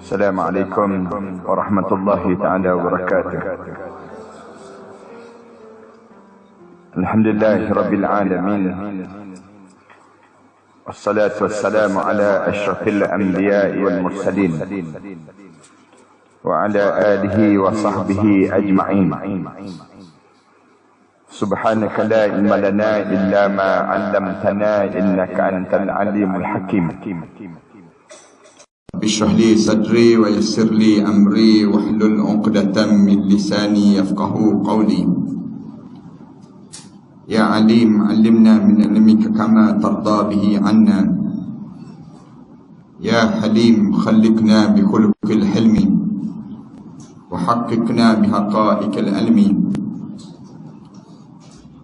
السلام عليكم ورحمة الله تعالى وبركاته. الحمد لله رب العالمين، والصلاة والسلام على أشرف الأنبياء والمرسلين وعلى آله وصحبه أجمعين. سبحانك لا علم لنا إلا ما علمتنا إنك أنت العليم الحكيم. اشرح لي صدري ويسر لي أمري واحلل عقدة من لساني يفقهوا قولي. يا عليم علمنا من علمك كما ترضى به عنا. يا حليم خلقنا بخلق الحلم وحققنا بحقائق العلم.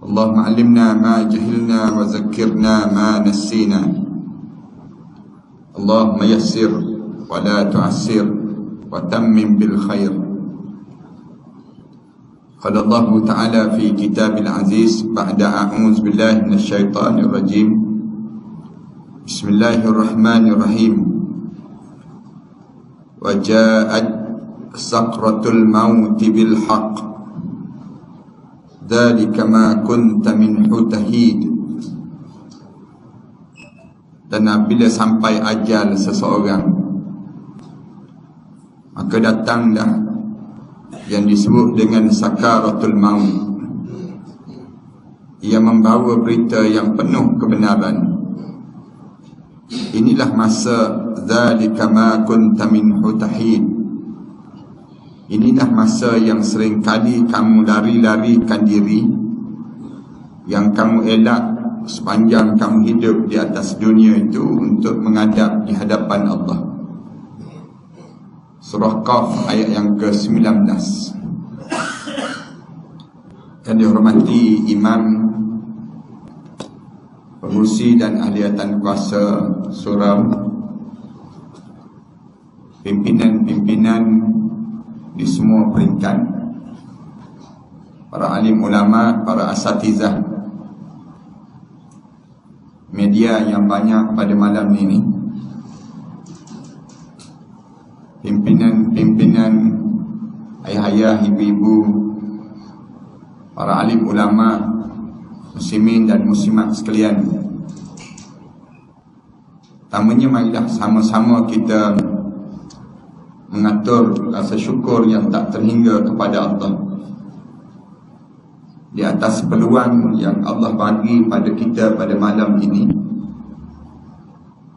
اللهم علمنا ما جهلنا وذكرنا ما نسينا. اللهم يسر ولا تعسر وتمم بالخير. قال الله تعالى في كتاب العزيز بعد أعوذ بالله من الشيطان الرجيم بسم الله الرحمن الرحيم وجاءت سكرة الموت بالحق ذلك ما كنت منه تحيد. Dan apabila sampai ajal seseorang, maka datanglah yang disebut dengan sakaratul maut. Ia membawa berita yang penuh kebenaran. Inilah masa zalika ma kunta minhu tahid. Inilah masa yang seringkali kamu lari-larikan diri, yang kamu elak sepanjang kamu hidup di atas dunia itu untuk menghadap di hadapan Allah. Surah Qaf ayat yang ke-19. Yang dihormati Imam, pengurusi dan ahliatan kuasa surau, pimpinan-pimpinan di semua peringkat, para alim ulama, para asatizah, media yang banyak pada malam ini, pimpinan ayah-ayah, ibu-ibu, para alim ulama, muslimin dan muslimat sekalian. Pertamanya, marilah sama-sama kita mengatur rasa syukur yang tak terhingga kepada Allah di atas peluang yang Allah bagi pada kita pada malam ini,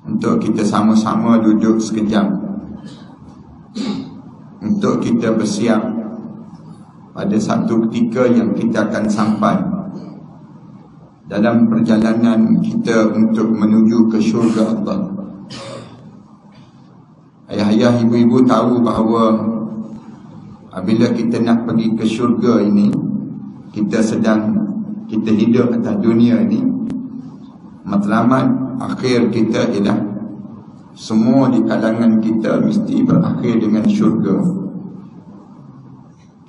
untuk kita sama-sama duduk sekejap, untuk kita bersiap pada satu ketika yang kita akan sampai dalam perjalanan kita untuk menuju ke syurga Allah. Ayah-ayah, ibu-ibu tahu bahawa apabila kita nak pergi ke syurga ini, kita hidup atas dunia ini, matlamat akhir kita ialah semua di kalangan kita mesti berakhir dengan syurga.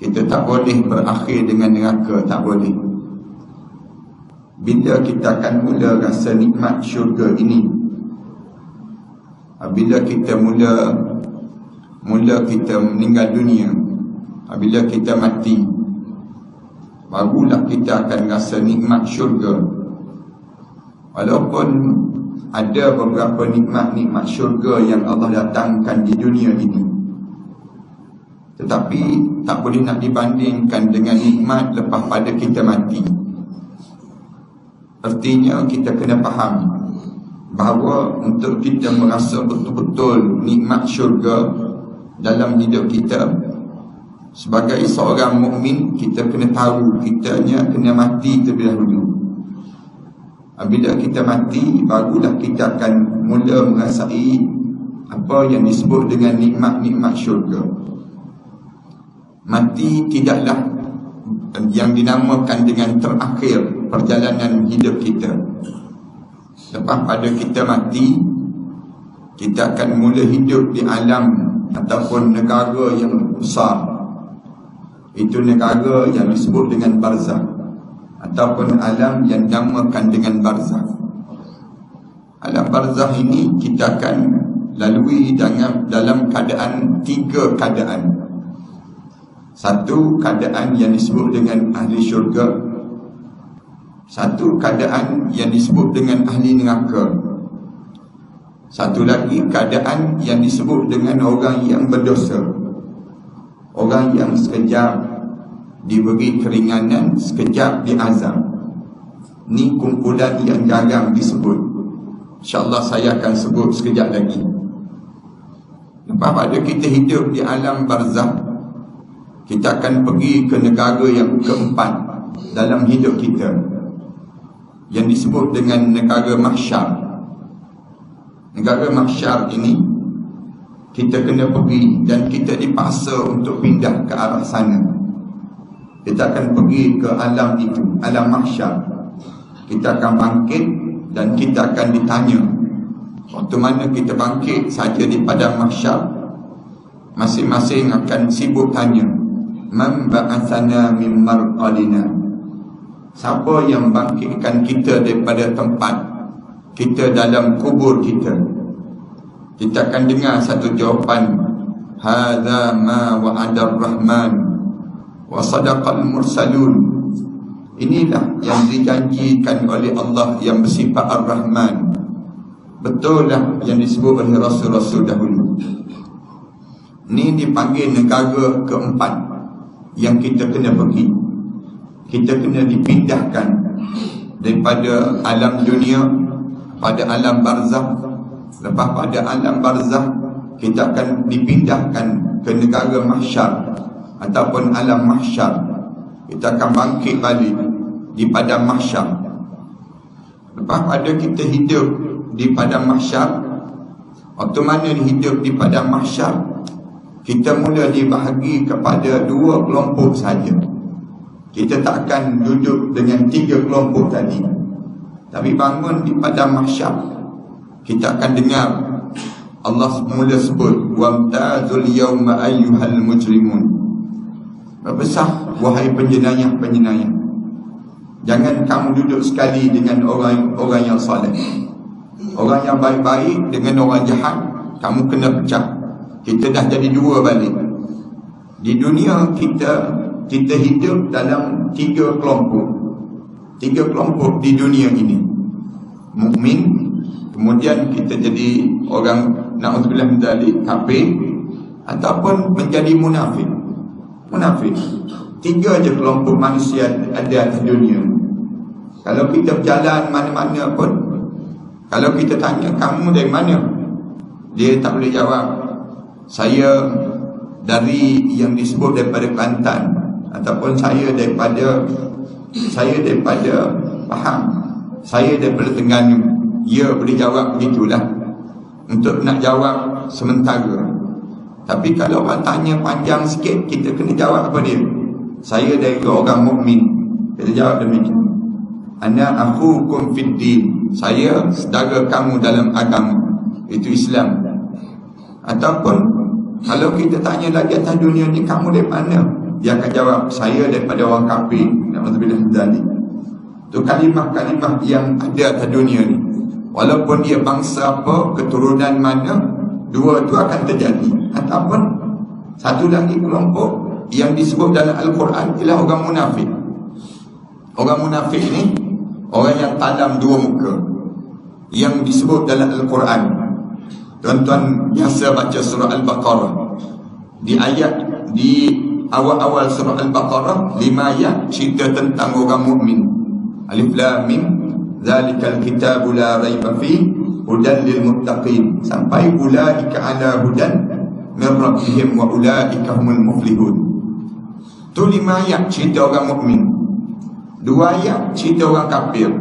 Kita tak boleh berakhir dengan neraka, tak boleh. Bila kita akan mula rasa nikmat syurga ini? Apabila kita mula kita meninggal dunia, apabila kita mati, barulah kita akan rasa nikmat syurga. Walaupun ada beberapa nikmat-nikmat syurga yang Allah datangkan di dunia ini, tetapi tak boleh nak dibandingkan dengan nikmat lepas pada kita mati. Artinya kita kena faham bahawa untuk kita merasa betul-betul nikmat syurga dalam hidup kita, sebagai seorang mukmin, kita kena tahu kitanya kena mati terlebih dahulu. Apabila kita mati, barulah kita akan mula merasai apa yang disebut dengan nikmat-nikmat syurga. Mati tidaklah yang dinamakan dengan terakhir perjalanan hidup kita. Lepas pada kita mati, kita akan mula hidup di alam ataupun negara yang besar. Itu negara yang disebut dengan barzakh, ataupun alam yang dinamakan dengan barzakh. Alam barzakh ini kita akan lalui dalam keadaan 3 keadaan. Satu keadaan yang disebut dengan ahli syurga, satu keadaan yang disebut dengan ahli neraka, satu lagi keadaan yang disebut dengan orang yang berdosa, orang yang sekejap diberi keringanan, sekejap diazab. Ni kumpulan yang jarang disebut. InsyaAllah saya akan sebut sekejap lagi. Lepas pada kita hidup di alam barzakh, kita akan pergi ke negara yang keempat dalam hidup kita, yang disebut dengan negara mahsyar. Negara mahsyar ini kita kena pergi dan kita dipaksa untuk pindah ke arah sana. Kita akan pergi ke alam itu, alam mahsyar. Kita akan bangkit dan kita akan ditanya. Waktu mana kita bangkit saja di padang mahsyar, masing-masing akan sibuk tanya, man ba'athana min marqadina, siapa yang bangkitkan kita daripada tempat kita dalam kubur kita. Kita akan dengar satu jawapan, hadza ma wa'ada ar-rahman wa sadaqal mursalun. Inilah yang dijanjikan oleh Allah yang bersifat Ar-Rahman. Betul lah yang disebut oleh Rasul-Rasul dahulu. Ini dipanggil negara keempat yang kita kena pergi. Kita kena dipindahkan daripada alam dunia pada alam barzakh. Lepas pada alam barzakh, kita akan dipindahkan ke negara mahsyar ataupun alam mahsyar. Kita akan bangkit balik di padang mahsyar. Lepas pada kita hidup di padang mahsyar, waktu mana hidup di padang mahsyar, kita mula dibahagi kepada 2 kelompok saja. Kita tak akan duduk dengan 3 kelompok tadi. Tapi bangun di padang mahsyar, kita akan dengar Allah mula sebut, wamtazul yawma ayyuhal mujrimun. Berbesar wahai penjenayah-penjenayah, jangan kamu duduk sekali dengan orang yang soleh. Orang yang baik-baik dengan orang jahat, kamu kena pecah. Kita dah jadi 2 balik. Di dunia kita hidup dalam 3 kelompok. 3 kelompok di dunia ini. Mukmin, kemudian kita jadi orang na'udzubillah min dzalik, kafir, ataupun menjadi munafik. Munafik. 3 je kelompok manusia ada di dunia. Kalau kita berjalan mana-mana pun, kalau kita tanya kamu dari mana, dia tak boleh jawab. Saya dari yang disebut daripada Kelantan, ataupun saya daripada Pahang, saya daripada Terengganu. Ya, boleh jawab begitulah untuk nak jawab sementara. Tapi kalau orang tanya panjang sikit, kita kena jawab apa dia? Saya dari orang mukmin. Kita jawab demikian. Ana akhukum fid din. Saya saudara kamu dalam agama, itu Islam. Ataupun kalau kita tanya lagi atas dunia ni, kamu dari mana? Dia akan jawab, saya daripada orang kafir. Na'udzubillah min dzalik. Itu kalimah-kalimah yang ada atas dunia ni. Walaupun dia bangsa apa, keturunan mana, 2 itu akan terjadi. Ataupun satu lagi kelompok yang disebut dalam Al-Quran ialah orang munafik. Orang munafik ni orang yang talam 2 muka, yang disebut dalam Al-Quran. Tuan-tuan biasa baca surah Al-Baqarah, di awal-awal surah Al-Baqarah 5 ayat cerita tentang orang mukmin. Alif Lam Mim, zalikal kitabu la raiba fi hudan lil muttaqin, sampai ulaika ala hudan min rabbihim wa ulaika humul muflihun. Tu 5 ayat cerita orang mukmin. 2 ayat cerita orang kafir.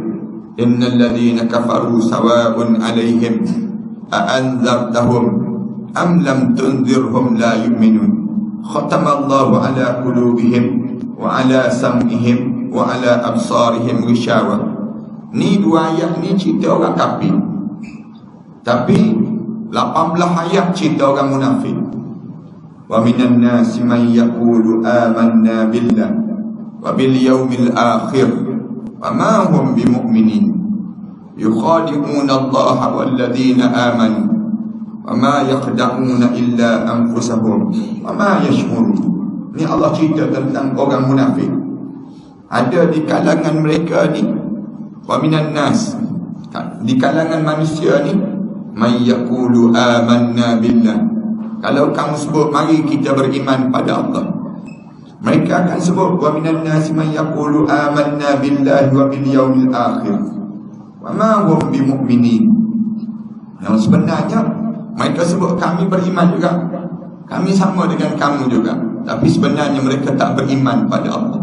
Innal ladzina kafaru sawa'un 'alaihim a anzartahum am lam tunzirhum la yu'minun. Khatamallahu ala qulubihim wa ala sam'ihim wa ala absarihim ghishawah. Ni 2 ayat ni cerita orang kafir. Tapi 18 ayat cerita orang munafik. Wa minan nasi man yaqulu amanna billah wa bil yawmil akhir wa ma hum bimu'minin yukhadi'una Allah wal ladzina amanu wa ma yakhda'una illa anfusahum wa ma yash'urun. Ni Allah cerita tentang orang munafik. Ada di kalangan mereka ni, wa minan nas, di kalangan manusia ni, may yaqulu amanna billah. Kalau kamu sebut mari kita beriman pada Allah, mereka akan sebut wa minan nas may yaqulu amanna billahi wa bil yaumil akhir wa ma hum bimu'minin. Yang sebenarnya mereka sebut kami beriman juga, kami sama dengan kamu juga, tapi sebenarnya mereka tak beriman pada Allah.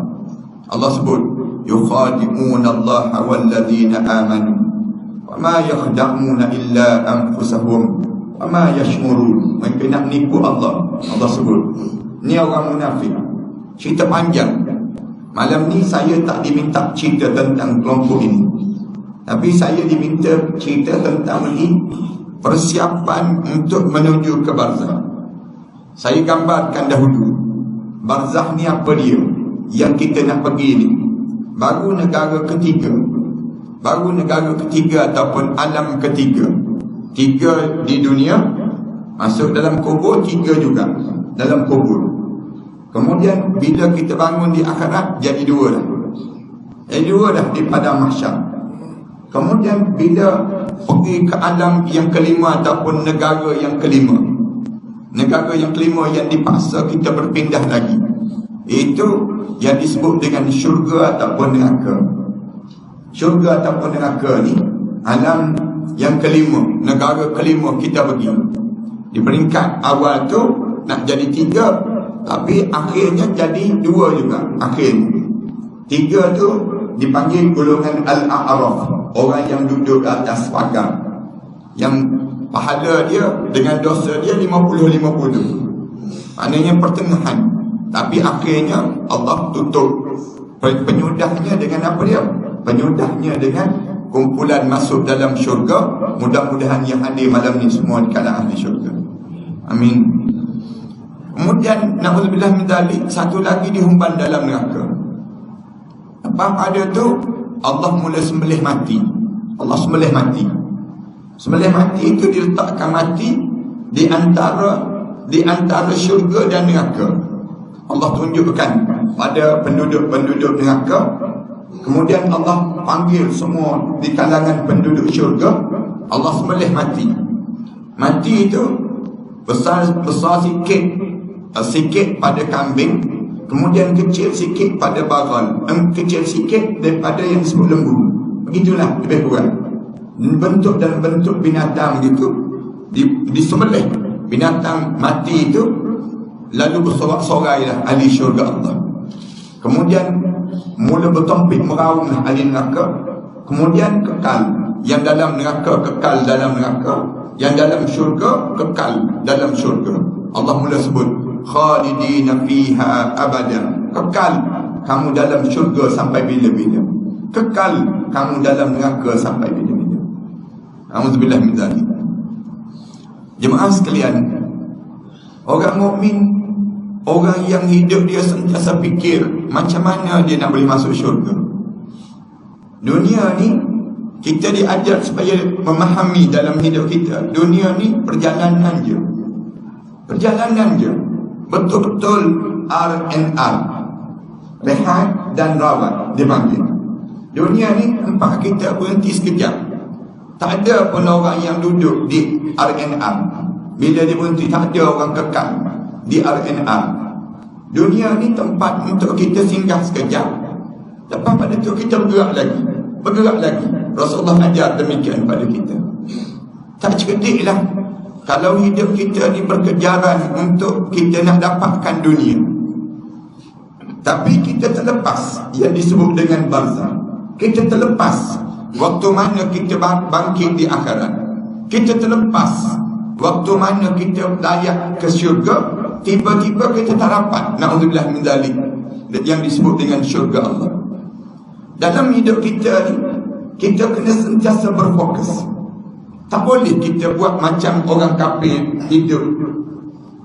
Allah sebut yukhadi'una Allah walladzina amanu wa ma yakhda'una illa anfusahum wa ma yash'urun. Mereka nak nipu Allah. Allah sebut ni orang munafik. Cerita panjang. Malam ni saya tak diminta cerita tentang kelompok ini, tapi saya diminta cerita tentang ini, persiapan untuk menuju ke barzakh. Saya gambarkan dahulu barzakh ni apa dia yang kita nak pergi ni. Baru negara ketiga, ataupun alam ketiga. 3 di dunia, masuk dalam kubur, 3 juga dalam kubur. Kemudian bila kita bangun di akhirat, jadi 2 dah. Jadi 2 dah di padang mahsyar. Kemudian bila pergi ke alam yang kelima ataupun negara yang kelima, yang dipaksa kita berpindah lagi, itu yang disebut dengan syurga ataupun neraka. Syurga ataupun neraka ni alam yang kelima, negara kelima kita pergi. Di peringkat awal tu nak jadi 3, tapi akhirnya jadi 2 juga. Akhirnya 3 tu dipanggil golongan Al-A'raf, orang yang duduk di atas pagar, yang pahala dia dengan dosa dia 50-50, maknanya pertengahan. Tapi akhirnya Allah tutup penyudahnya dengan apa dia? Penyudahnya dengan kumpulan masuk dalam syurga. Mudah-mudahan yang hadir malam ni semua di kalangan ahli syurga. Amin. Kemudian na'udzubillah min dzalik, satu lagi dihumban dalam neraka. Apa ada tu? Allah mula sembelih mati. Allah sembelih mati. Sembelih mati itu diletakkan mati di antara syurga dan neraka. Allah tunjukkan pada penduduk-penduduk neraka. Kemudian Allah panggil semua di kalangan penduduk syurga. Allah sembelih mati. Mati itu besar sikit pada kambing, kemudian kecil sikit pada bagal, kecil sikit daripada yang disebut lembu. Begitulah lebih kurang. Bentuk dan bentuk binatang begitu disembelih. Binatang mati itu lalu bersorak-sorailah ahli syurga Allah. Kemudian mula bertompik meraunglah ahli neraka. Kemudian kekal. Yang dalam neraka kekal dalam neraka, yang dalam syurga kekal dalam syurga. Allah mula sebut khalidina fiha abadan. Kekal kamu dalam syurga sampai bila-bila. Kekal kamu dalam neraka sampai bila-bila. A'udzubillah min dzalik. Jemaah sekalian, orang mukmin, orang yang hidup dia sentiasa fikir macam mana dia nak boleh masuk syurga. Dunia ni kita diajar supaya memahami dalam hidup kita, dunia ni perjalanan je. Perjalanan je. Betul-betul R&R, rehat dan rawat dipanggil. Dunia ni tempat kita berhenti sekejap. Tak ada pun orang yang duduk di R&R. Bila dia berhenti, tak ada orang kekal di R&R. Dunia ni tempat untuk kita singgah sekejap. Lepas pada tu kita bergerak lagi. Rasulullah ajar demikian pada kita. Tak cerdiklah kalau hidup kita ni berkejaran untuk kita nak dapatkan dunia, tapi kita terlepas yang disebut dengan barzakh. Kita terlepas waktu mana kita bangkit di akhirat. Kita terlepas waktu mana kita layak ke syurga. Tiba-tiba kita tak dapat, na'udzubillah min dzalik, yang disebut dengan syurga Allah. Dalam hidup kita ni, kita kena sentiasa berfokus. Tak boleh kita buat macam orang kafir hidup.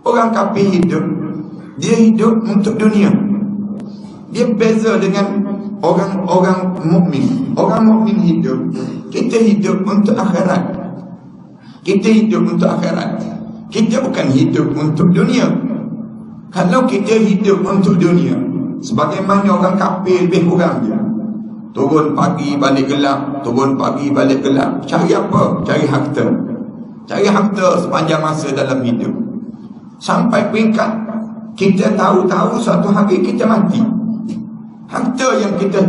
Orang kafir hidup, dia hidup untuk dunia. Dia beza dengan orang mukmin. Orang mukmin hidup, kita hidup untuk akhirat. Kita hidup untuk akhirat. Kita bukan hidup untuk dunia. Kalau kita hidup untuk dunia, sebagaimana orang kafir lebih kurang je, turun pagi balik gelap, turun pagi balik gelap. Cari apa? Cari harta. Cari harta sepanjang masa dalam hidup. Sampai peringkat kita tahu-tahu suatu hari kita mati. Harta yang kita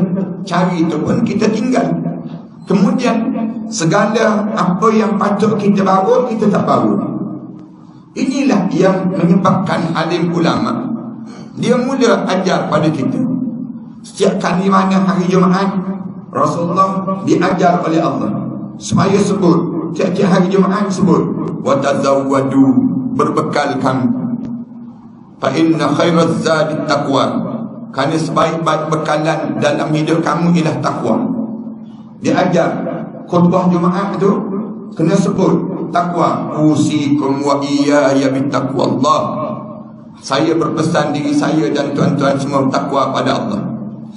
cari itu pun kita tinggal. Kemudian segala apa yang patut kita bawa, kita tak bawa. Inilah yang menyebabkan alim ulama, dia mula ajar pada kita. Setiap kali mana hari Jumaat, Rasulullah diajar oleh Allah supaya sebut, tiap-tiap hari Jumaat sebut, wa tazawwadu, berbekalkan. Fa inna khairaz zadi taqwa, kerana sebaik-baik bekalan dalam hidup kamu ialah takwa. Diajar khutbah Jumaat itu kena sebut takwa. Usikum wa iyaya bittaqwallah, saya berpesan diri saya dan tuan-tuan semua bertakwa pada Allah.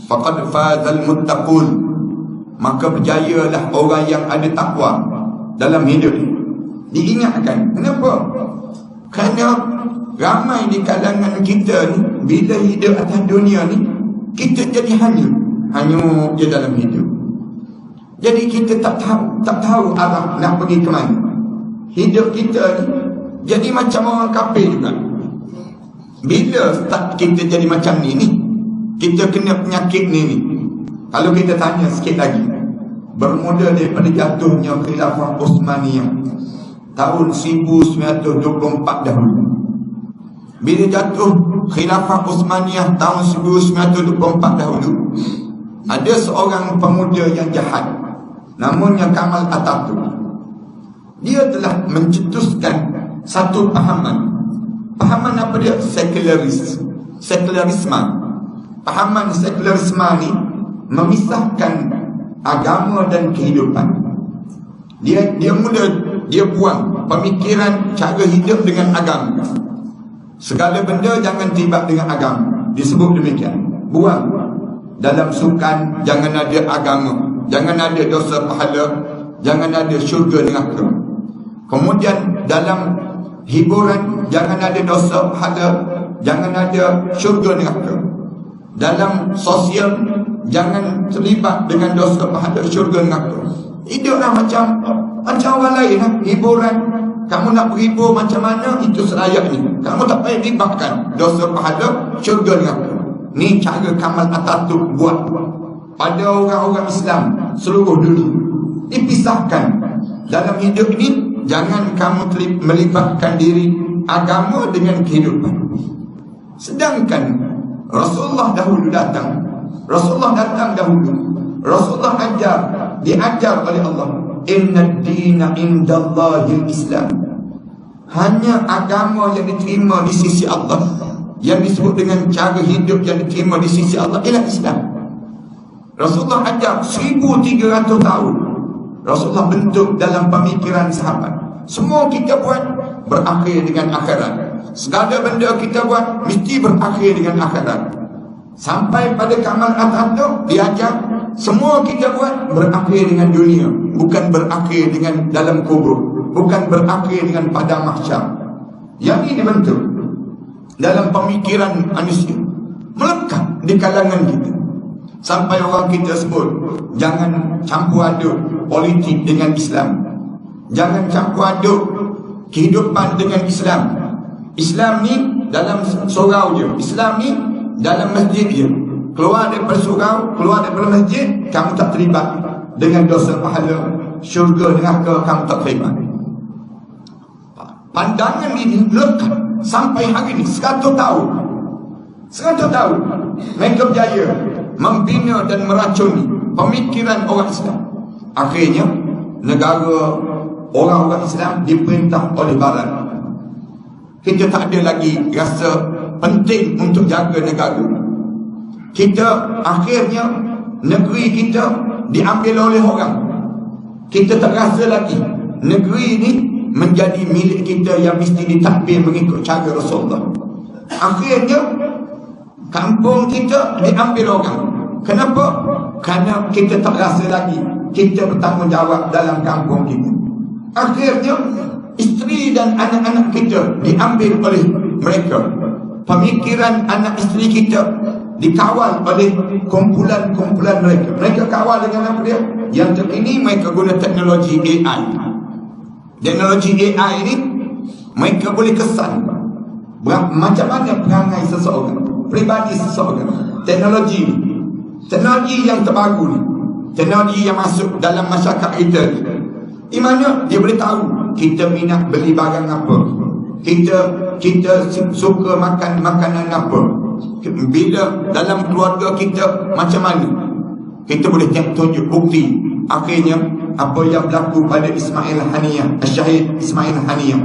Faqad fazal muttaqun, maka berjayalah orang yang ada takwa dalam hidup ini. Diingatkan. Kenapa? Kerana ramai di kalangan kita ni, bila hidup atas dunia ni, kita jadi hanyut je dalam hidup. Jadi kita tak tahu arah nak pergi ke mana. Hidup kita ni jadi macam orang kafir juga. Bila start kita jadi macam ni, kita kena penyakit ni. Kalau kita tanya sikit lagi, bermula daripada jatuhnya Khilafah Uthmaniyah tahun 1924 dahulu. Bila jatuh Khilafah Uthmaniyah tahun 1924 dahulu, ada seorang pemuda yang jahat, namanya Kamal Atatürk. Dia telah mencetuskan satu pahaman. Pahaman apa dia? Sekularisme. Pahaman sekularisme ni memisahkan agama dan kehidupan. Dia buang pemikiran cara hidup dengan agama. Segala benda jangan tiba dengan agama. Disebut demikian. Buang. Dalam sukan jangan ada agama, jangan ada dosa pahala, jangan ada syurga neraka. Kemudian dalam hiburan jangan ada dosa pahala, jangan ada syurga neraka. Dalam sosial jangan terlibat dengan dosa pahala, syurga neraka. Hiduplah macam orang lain lah. Hiburan, kamu nak berhibur macam mana, itu selayaknya. Kamu tak payah libatkan dosa pahala, syurga neraka. Ni cara Kamal Atatürk buat pada orang-orang Islam seluruh dunia. Dipisahkan dalam hidup ini. Jangan kamu melibatkan diri agama dengan kehidupan. Sedangkan Rasulullah dahulu datang. Rasulullah datang dahulu. Rasulullah diajar oleh Allah. Inna dina indallahil Islam. Hanya agama yang diterima di sisi Allah, yang disebut dengan cara hidup yang diterima di sisi Allah, ialah Islam. Rasulullah ajar 1300 tahun. Rasulullah bentuk dalam pemikiran sahabat. Semua kita buat berakhir dengan akhirat. Segala benda kita buat mesti berakhir dengan akhirat. Sampai pada Kamal Atatürk diajar semua kita buat berakhir dengan dunia, bukan berakhir dengan dalam kubur, bukan berakhir dengan padang mahsyar. Yang ini bentuk dalam pemikiran manusia, melekat di kalangan kita. Sampai orang kita sebut, jangan campur aduk politik dengan Islam, jangan campur aduk kehidupan dengan Islam. Islam ni dalam surau je, Islam ni dalam masjid je. Keluar daripada surau, keluar daripada masjid, kamu tak terlibat dengan dosa pahala, syurga neraka, kamu tak terlibat. Pandangan ini lekat sampai hari ini 100 tahun. 100 tahun mereka berjaya membina dan meracuni pemikiran orang Islam. Akhirnya negara orang-orang Islam diperintah oleh Barat. Kita tak ada lagi rasa penting untuk jaga negara. Kita akhirnya negeri kita diambil oleh orang. Kita tak rasa lagi negeri ini menjadi milik kita yang mesti ditadbir mengikut cara Rasulullah. Akhirnya kampung kita diambil orang. Kenapa? Kerana kita tak rasa lagi kita bertanggungjawab dalam kampung kita. Akhirnya isteri dan anak-anak kita diambil oleh mereka. Pemikiran anak isteri kita dikawal oleh kumpulan-kumpulan mereka. Mereka kawal dengan apa dia? Yang terkini mereka guna teknologi AI. Teknologi AI ini mereka boleh kesan macam mana perangai seseorang, peribadi seseorang. Teknologi yang terbaru ni, teknologi yang masuk dalam masyarakat kita ni, di mana dia boleh tahu kita minat beli barang apa, kita suka makan makanan apa, bila dalam keluarga kita macam mana. Kita boleh tunjuk bukti. Akhirnya apa yang berlaku pada Ismail Haniyah, Syahid Ismail Haniyah,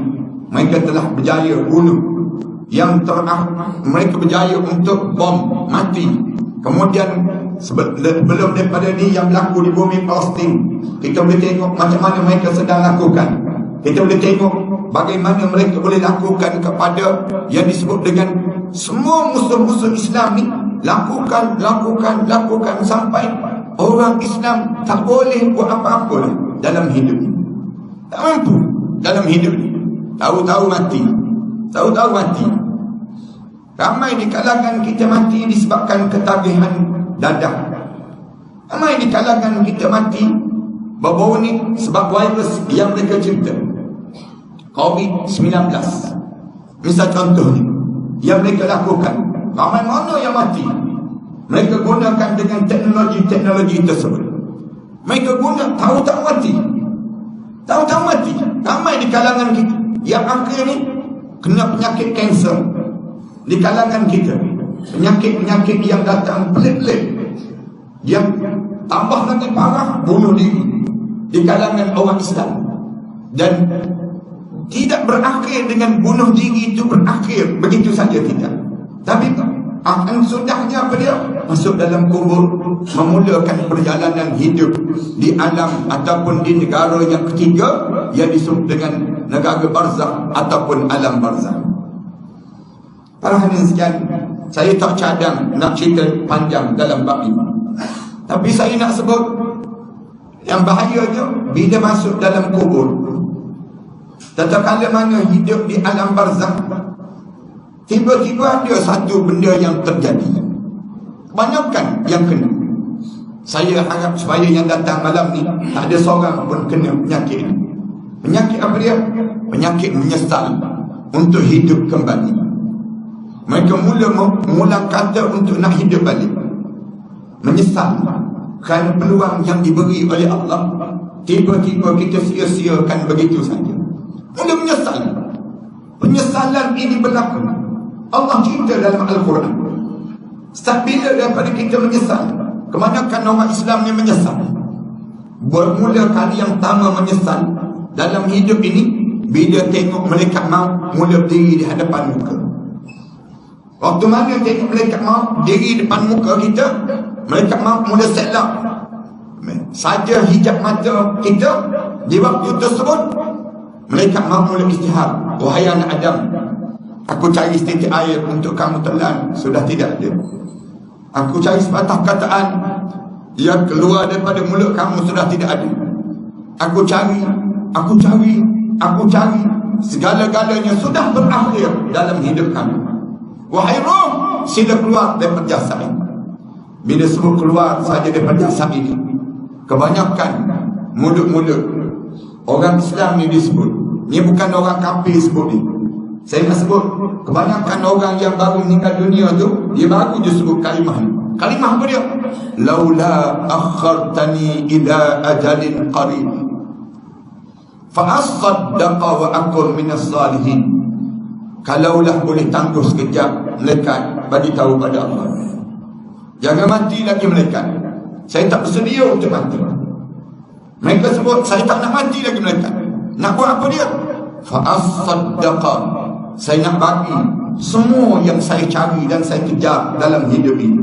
mereka telah berjaya bunuh yang mereka berjaya untuk bom mati. Kemudian belum daripada ni yang berlaku di bumi Palestin, kita boleh tengok macam mana mereka sedang lakukan. Kita boleh tengok bagaimana mereka boleh lakukan kepada yang disebut dengan semua musuh-musuh Islam ni. Lakukan sampai orang Islam tak boleh buat apa-apa dalam hidup ni. Tak mampu dalam hidup ni. Tahu-tahu mati. Ramai di kalangan kita mati disebabkan ketagihan dadah. Ramai di kalangan kita mati bau ni sebab virus yang mereka cerita, COVID-19. Misal contoh ni yang mereka lakukan. Ramai mana yang mati? Mereka gunakan dengan teknologi tersebut. Mereka guna tahu-tahu mati. Ramai di kalangan kita yang akhir ni kena penyakit kanser. Di kalangan kita penyakit yang datang pelik-pelik, yang tambah lagi parah, bunuh diri di kalangan orang Islam. Dan tidak berakhir dengan bunuh diri itu berakhir begitu saja, tidak. Tapi akan sudahnya apa dia? Masuk dalam kubur, memulakan perjalanan hidup di alam ataupun di negara yang ketiga yang disebut dengan negara barzakh ataupun alam barzakh. Para hadirin sekalian, saya tak cadang nak cerita panjang dalam bab ini, tapi saya nak sebut yang bahayanya bila masuk dalam kubur. Tatkala mana hidup di alam barzakh, tiba-tiba ada satu benda yang terjadi. Kebanyakan yang kena. Saya harap supaya yang datang malam ni tak ada seorang pun kena penyakit. Penyakit apa dia? Penyakit menyesal untuk hidup kembali. Mereka mula kata untuk nak hidup balik, menyesal kerana peluang yang diberi oleh Allah tiba-tiba kita sia-siakan begitu saja. Mula menyesal. Penyesalan ini berlaku. Allah cerita dalam Al-Quran. Setiap bila daripada kita menyesal, kebanyakan orang Islam ni menyesal. Bermula kali yang pertama menyesal dalam hidup ini bila tengok malaikat maut mula berdiri di hadapan muka. Waktu mana tengok malaikat maut diri depan muka kita, malaikat maut mula selak saja hijab mata kita. Di waktu tersebut malaikat maut mula istihar. Wahai anak Adam, aku cari setitik air untuk kamu telan, sudah tidak ada. Aku cari sepatah kataan yang keluar daripada mulut kamu, sudah tidak ada. Aku cari segala-galanya sudah berakhir dalam hidup kamu. Wahai roh, sila keluar daripada jasad ini. Bila semua keluar saja daripada jasad ini, kebanyakan mulut-mulut orang Islam ni disebut, ni bukan orang kafir sebut ni. Saya nak sebut kebanyakan orang yang baru meninggal dunia tu, dia baru je sebut kalimah ni. Kalimah apa dia? Laula akhartani ila ajalin qarib fa asaddaqa wa akun minas salihin. Kalaulah boleh tangguh sekejap, malaikat bagi tahu pada Allah, jangan mati lagi malaikat. Saya tak bersedia untuk mati. Mereka sebut saya tak nak mati lagi malaikat. Nak buat apa dia? Fa asaddaqa, saya nak bagi semua yang saya cari dan saya kejar dalam hidup ini,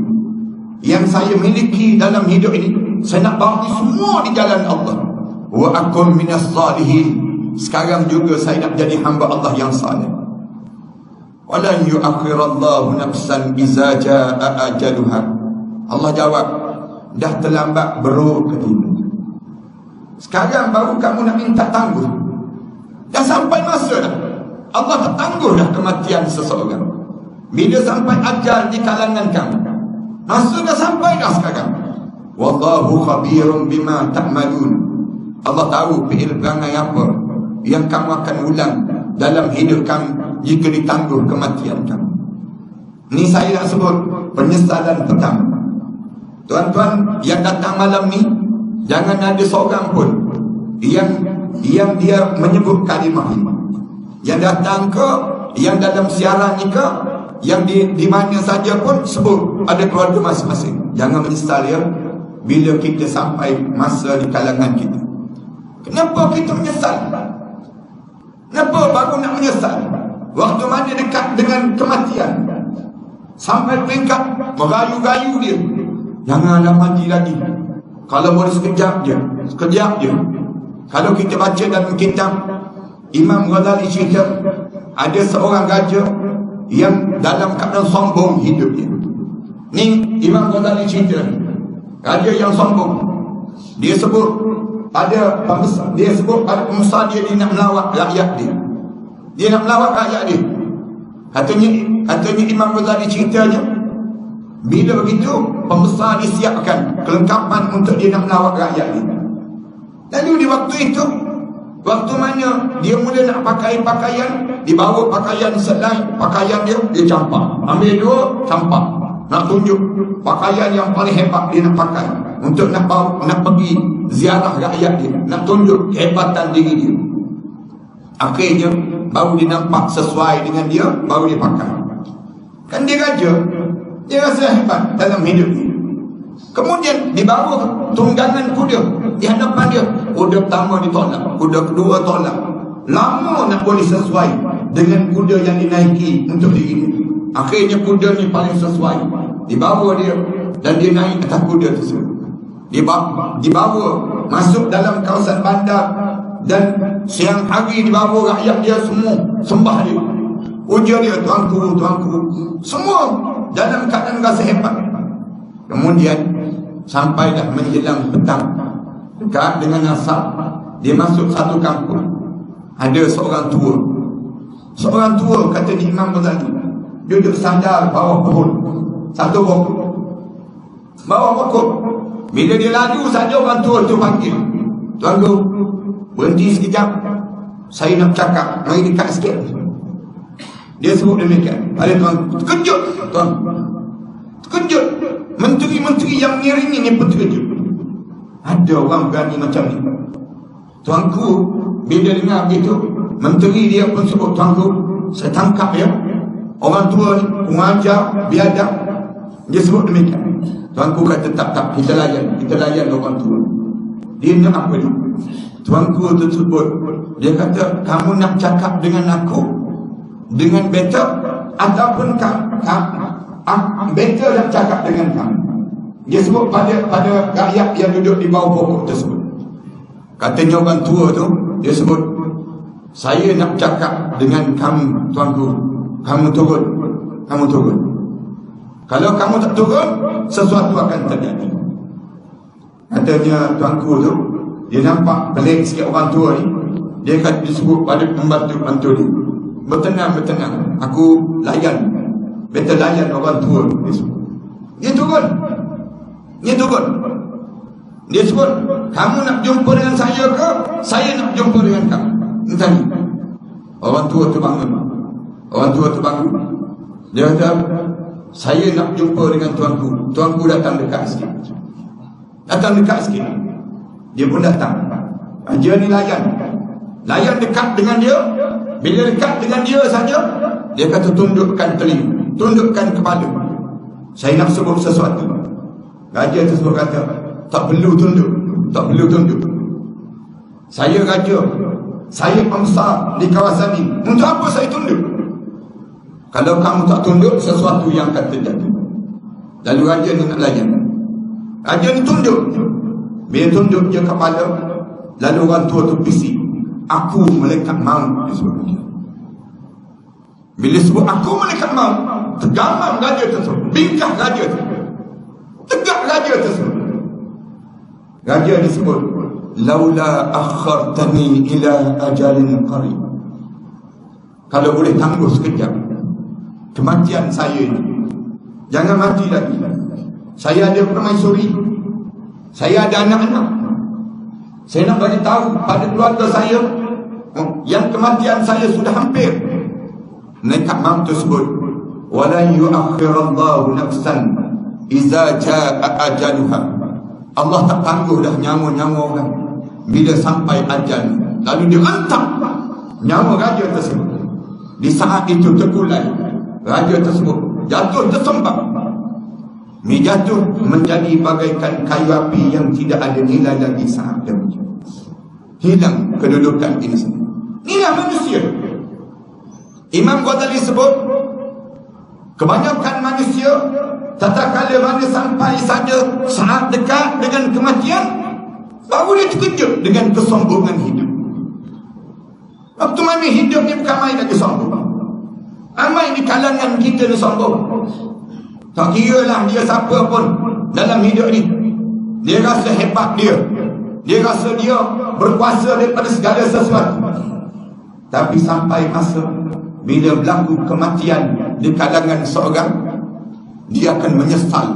yang saya miliki dalam hidup ini, saya nak bagi semua di jalan Allah. Wa akun minas salihin, sekarang juga saya nak jadi hamba Allah yang saleh. Walan yu'akhirallahu nafsan iza jaa ajaluha. Allah jawab, dah terlambat bro ke ini. Sekarang baru kamu nak minta tangguh. sampai masa dah. Allah tak tangguh dah kematian seseorang. Bila sampai ajal di kalangan kamu, masa dah sampai dah sekarang. Wallahu khabirun bima ta'malun. Allah tahu perangai apa yang kamu akan ulang dalam hidup kamu jika ditangguh kematian kamu. Ni saya nak sebut penyesalan pertama. Tuan-tuan yang datang malam ni, jangan ada seorang pun yang dia menyebut kalimah ini. Yang datang ke, yang dalam siaran ni ke, yang di mana saja pun sebut ada keluarga masing-masing. Jangan menyesal ya bila kita sampai masa di kalangan kita. Kenapa kita menyesal? Kenapa baru nak menyesal? Waktu mana dekat dengan kematian, sampai peringkat merayu-rayu dia, janganlah mati lagi. Kalau boleh sekejap je. Kalau kita baca dalam kitab Imam Ghazali cerita, ada seorang raja yang dalam keadaan sombong hidup dia. Ni Imam Ghazali cerita, raja yang sombong. Dia sebut pada pembesar, dia sebut pada pembesar dia nak melawat rakyat dia. Dia nak melawat rakyat dia. Katanya Imam Ghazali ceritanya, bila begitu pembesar disiapkan kelengkapan untuk dia nak melawat rakyat dia. Lalu di waktu itu, waktu mana dia mula nak pakai pakaian, dibawa pakaian selain pakaian dia campak. Ambil dua, campak. Nak tunjuk pakaian yang paling hebat dia nak pakai untuk nak pergi ziarah rakyat dia, nak tunjuk kehebatan diri dia. Akhirnya baru dia nampak sesuai dengan dia, baru dia pakai. Kan dia raja, dia rasa hebat dalam hidup ni. Kemudian dibawa tunggangan kuda di hadapan dia. Kuda pertama ditolak, kuda kedua tolak. Lama nak boleh sesuai dengan kuda yang dinaiki untuk diri dia. Akhirnya kuda ni paling sesuai, dibawa dia dan dia naik atas kuda tersebut. Dibawa masuk dalam kawasan bandar, dan siang hari dibawa rakyat dia semua sembah dia, puja dia, tuanku, tuanku, semua dalam keadaan rasa hebat. Kemudian sampailah menjelang petang, dekat dengan asar, dia masuk satu kampung. Ada seorang tua kata Imam Ghazali, duduk sandar bawah pohon, satu pokok, bawah pokok. Bila dia lalu saja, orang tua tu panggil, tuanku, berhenti sekejap, saya nak cakap, mari dekat sikit. Dia sebut demikian. Ada tuan, terkejut, tuan, terkejut. Menteri-menteri yang mengiringi ni pun terkejut. Ada orang berani macam ni. Tuanku, bila dengar begitu, menteri dia pun sebut, tuanku, saya tangkap ya, orang tua ni pengajar, biadab. Dia sebut demikian. Tuanku kata tak, kita layan orang tua. Dia nak apa ni? Tuanku tu sebut, dia kata, kamu nak cakap dengan aku dengan beta, ataupun beta nak cakap dengan kamu? Dia sebut pada rakyat yang duduk di bawah pokok tersebut. Katanya orang tua tu, dia sebut, saya nak cakap dengan kamu, tuanku. Kamu turun. Kalau kamu tak turun, sesuatu akan terjadi. Katanya tuanku tu, dia nampak pelik sikit orang tua ni. Dia kata, disebut pada pembantu-pembantu ni, bertenang, aku layan, better layan orang tua. Dia turun. Dia sebut, kamu nak jumpa dengan saya ke? Saya nak jumpa dengan kamu. Tadi orang tua tu bangun. Dia kata, saya nak jumpa dengan tuanku. Tuanku datang dekat sikit. Dia pun datang. Dia ni layan dekat dengan dia. Bila dekat dengan dia saja, dia kata, tundukkan telinga, tundukkan kepala, saya nak sebut sesuatu. Raja tersebut kata, tak perlu tunduk. Saya raja, saya pembesar di kawasan ini, untuk apa saya tunduk? Kalau kamu tak tunduk, sesuatu yang akan terjadi. Lalu raja ni nak layan. Raja ni tunduk. Bila tunduk je kepala, lalu orang tua tu bisik, aku malaikat maut. Bila sebut aku malaikat maut, tergamam raja tersebut, bingkah raja tersebut, tegak raja tersebut. Raja disebut, laula akhartani ila ajalin qarib Kalau boleh tangguh sekejap kematian saya ini, jangan mati lagi. Saya ada permaisuri, saya ada anak-anak. Saya nak bagi tahu pada keluarga saya yang kematian saya sudah hampir. Malaikat maut tersebut, wala yu'akhirallahu nafsan iza jaa ajaluha. Allah tak tangguh dah nyawa-nyawa orang. Bila sampai ajal, lalu dia hentak nyawa raja tersebut. Di saat itu terkulai raja tersebut, jatuh tersembam. Dia jatuh menjadi bagaikan kayu api yang tidak ada nilai lagi saat itu. Hilang kedudukan ini. Inilah manusia. Imam Ghazali sebut, kebanyakan manusia tatkala mana sampai saja saat dekat dengan kematian, baru dia terkejut dengan kesombongan hidup. Waktu mana hidup ni bukan main lagi sombong. Ramai di kalangan kita ni sombong. Tak kira lah dia siapa pun dalam hidup ni, dia rasa hebat dia, dia rasa dia berkuasa daripada segala sesuatu. Tapi sampai masa bila berlaku kematian di kalangan seorang, dia akan menyesal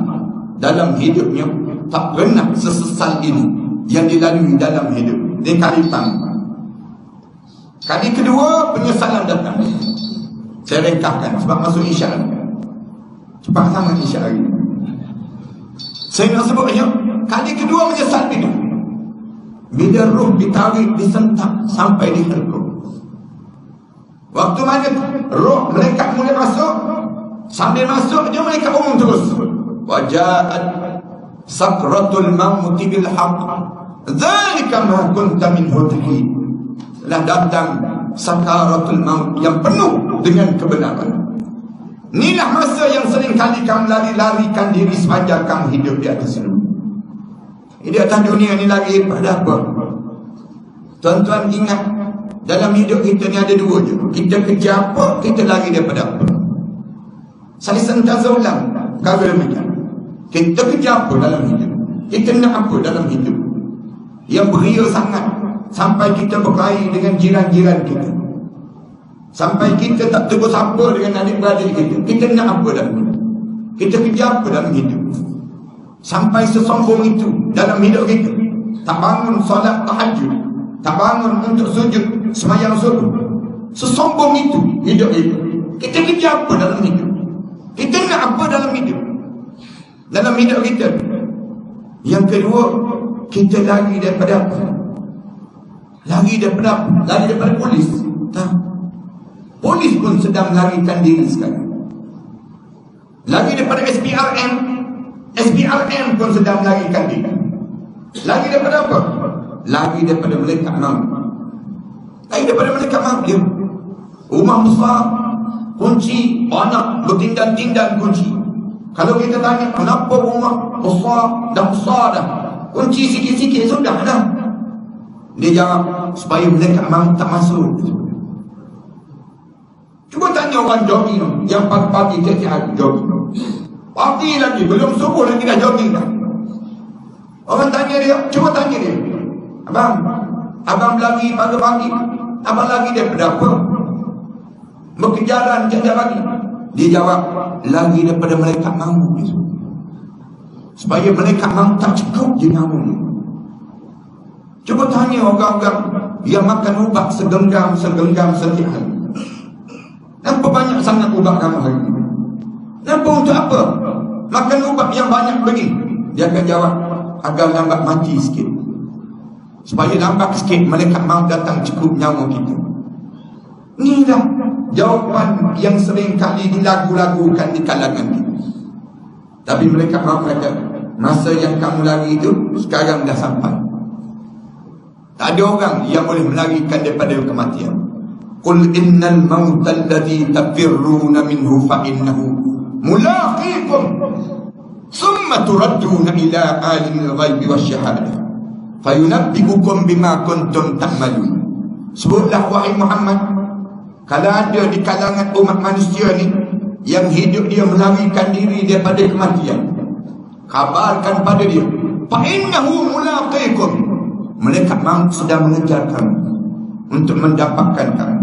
dalam hidupnya. Tak pernah sesesal ini yang dilalui dalam hidup. Ini kali pertama. Kali kedua penyesalan datang. Saya ringkaskan sebab masuk isyak. Cepat sangat isyak hari. Saya nak sebutnya, kali kedua menyesal hidup. Bila roh ditarik, disentak sampai di halqum. Waktu mana roh malaikat mula masuk, sambil masuk dia malaikat umum terus. Waja'at sakratul maut bil haqq. Dzalika ma kunta minhu tahid. Telah datang sakaratul maut yang penuh dengan kebenaran. Inilah masa yang sering kali kamu lari-larikan diri sepanjang kamu hidup di atas dunia. Di atas dunia ni lagi pada apa? Tuan-tuan ingat, dalam hidup kita ni ada dua je. Kita kerja apa, kita lari daripada apa. Saya sentiasa ulang perkara demikian. Kita kerja apa dalam hidup, kita nak apa dalam hidup. Yang beria sangat sampai kita berkelahi dengan jiran-jiran kita, sampai kita tak tegur sapa dengan adik-beradik kita. Kita nak apa dalam hidup, kita kerja apa dalam hidup. Sampai sesombong itu dalam hidup kita, tak bangun solat tahajud, tak bangun untuk sujud sembahyang subuh. Sesombong itu hidup itu. Kita kerja apa dalam hidup, kita nak apa dalam hidup. Dalam hidup kita. Yang kedua, kita lari daripada apa? Lari daripada apa? Lari daripada polis. Tak. Polis pun sedang larikan diri sekarang. Lari daripada SPRM. SPRM pun sedang larikan diri. Lari daripada apa? Lari daripada malaikat maut. Lari daripada malaikat maut dia. Rumah besar, kunci, anak bertindan-tindan kunci. Kalau kita tanya, kenapa rumah besar dah, kunci sikit-sikit sudah dah. Dia jawab, supaya malaikat maut tak masuk. Cuba tanya orang jogging yang pagi-pagi tiap-tiap hari jogging. Pagi lagi, belum subuh lagi dah jogging dah. Orang tanya dia, cuba tanya dia, abang lagi pagi-pagi, abang lagi daripada apa? Berkejaran tiap-tiap pagi. Dia jawab, lagi daripada malaikat maut. Supaya malaikat maut tak cukup je nyawa dia. Cuba tanya orang-orang yang makan ubat segenggam setiap hari. Kenapa banyak sangat ubat kamu hari ini? Kenapa, untuk apa makan ubat yang banyak begini? Dia akan jawab, agar lambat mati sikit. Supaya lambat sikit malaikat maut datang cukup nyawa kita. Inilah jawapan yang sering kali dilagu-lagukan di kalangan kita. Tapi mereka mahu kata, masa yang kamu lari itu sekarang dah sampai. Tak ada orang yang boleh melarikan daripada kematian. Qul innal mauta alladhi tafirruna minhu fa innahu mulaqikum thumma turadduna ila alimil ghaibi wasyahadah fayunabbi'ukum bima kuntum ta'malun. Sebutlah wahai Muhammad, kalau ada di kalangan umat manusia ni yang hidup dia melarikan diri daripada kematian, kabarkan pada dia, fa innahu mulaqikum, malaikat maut sedang mengejar kamu untuk mendapatkan kamu.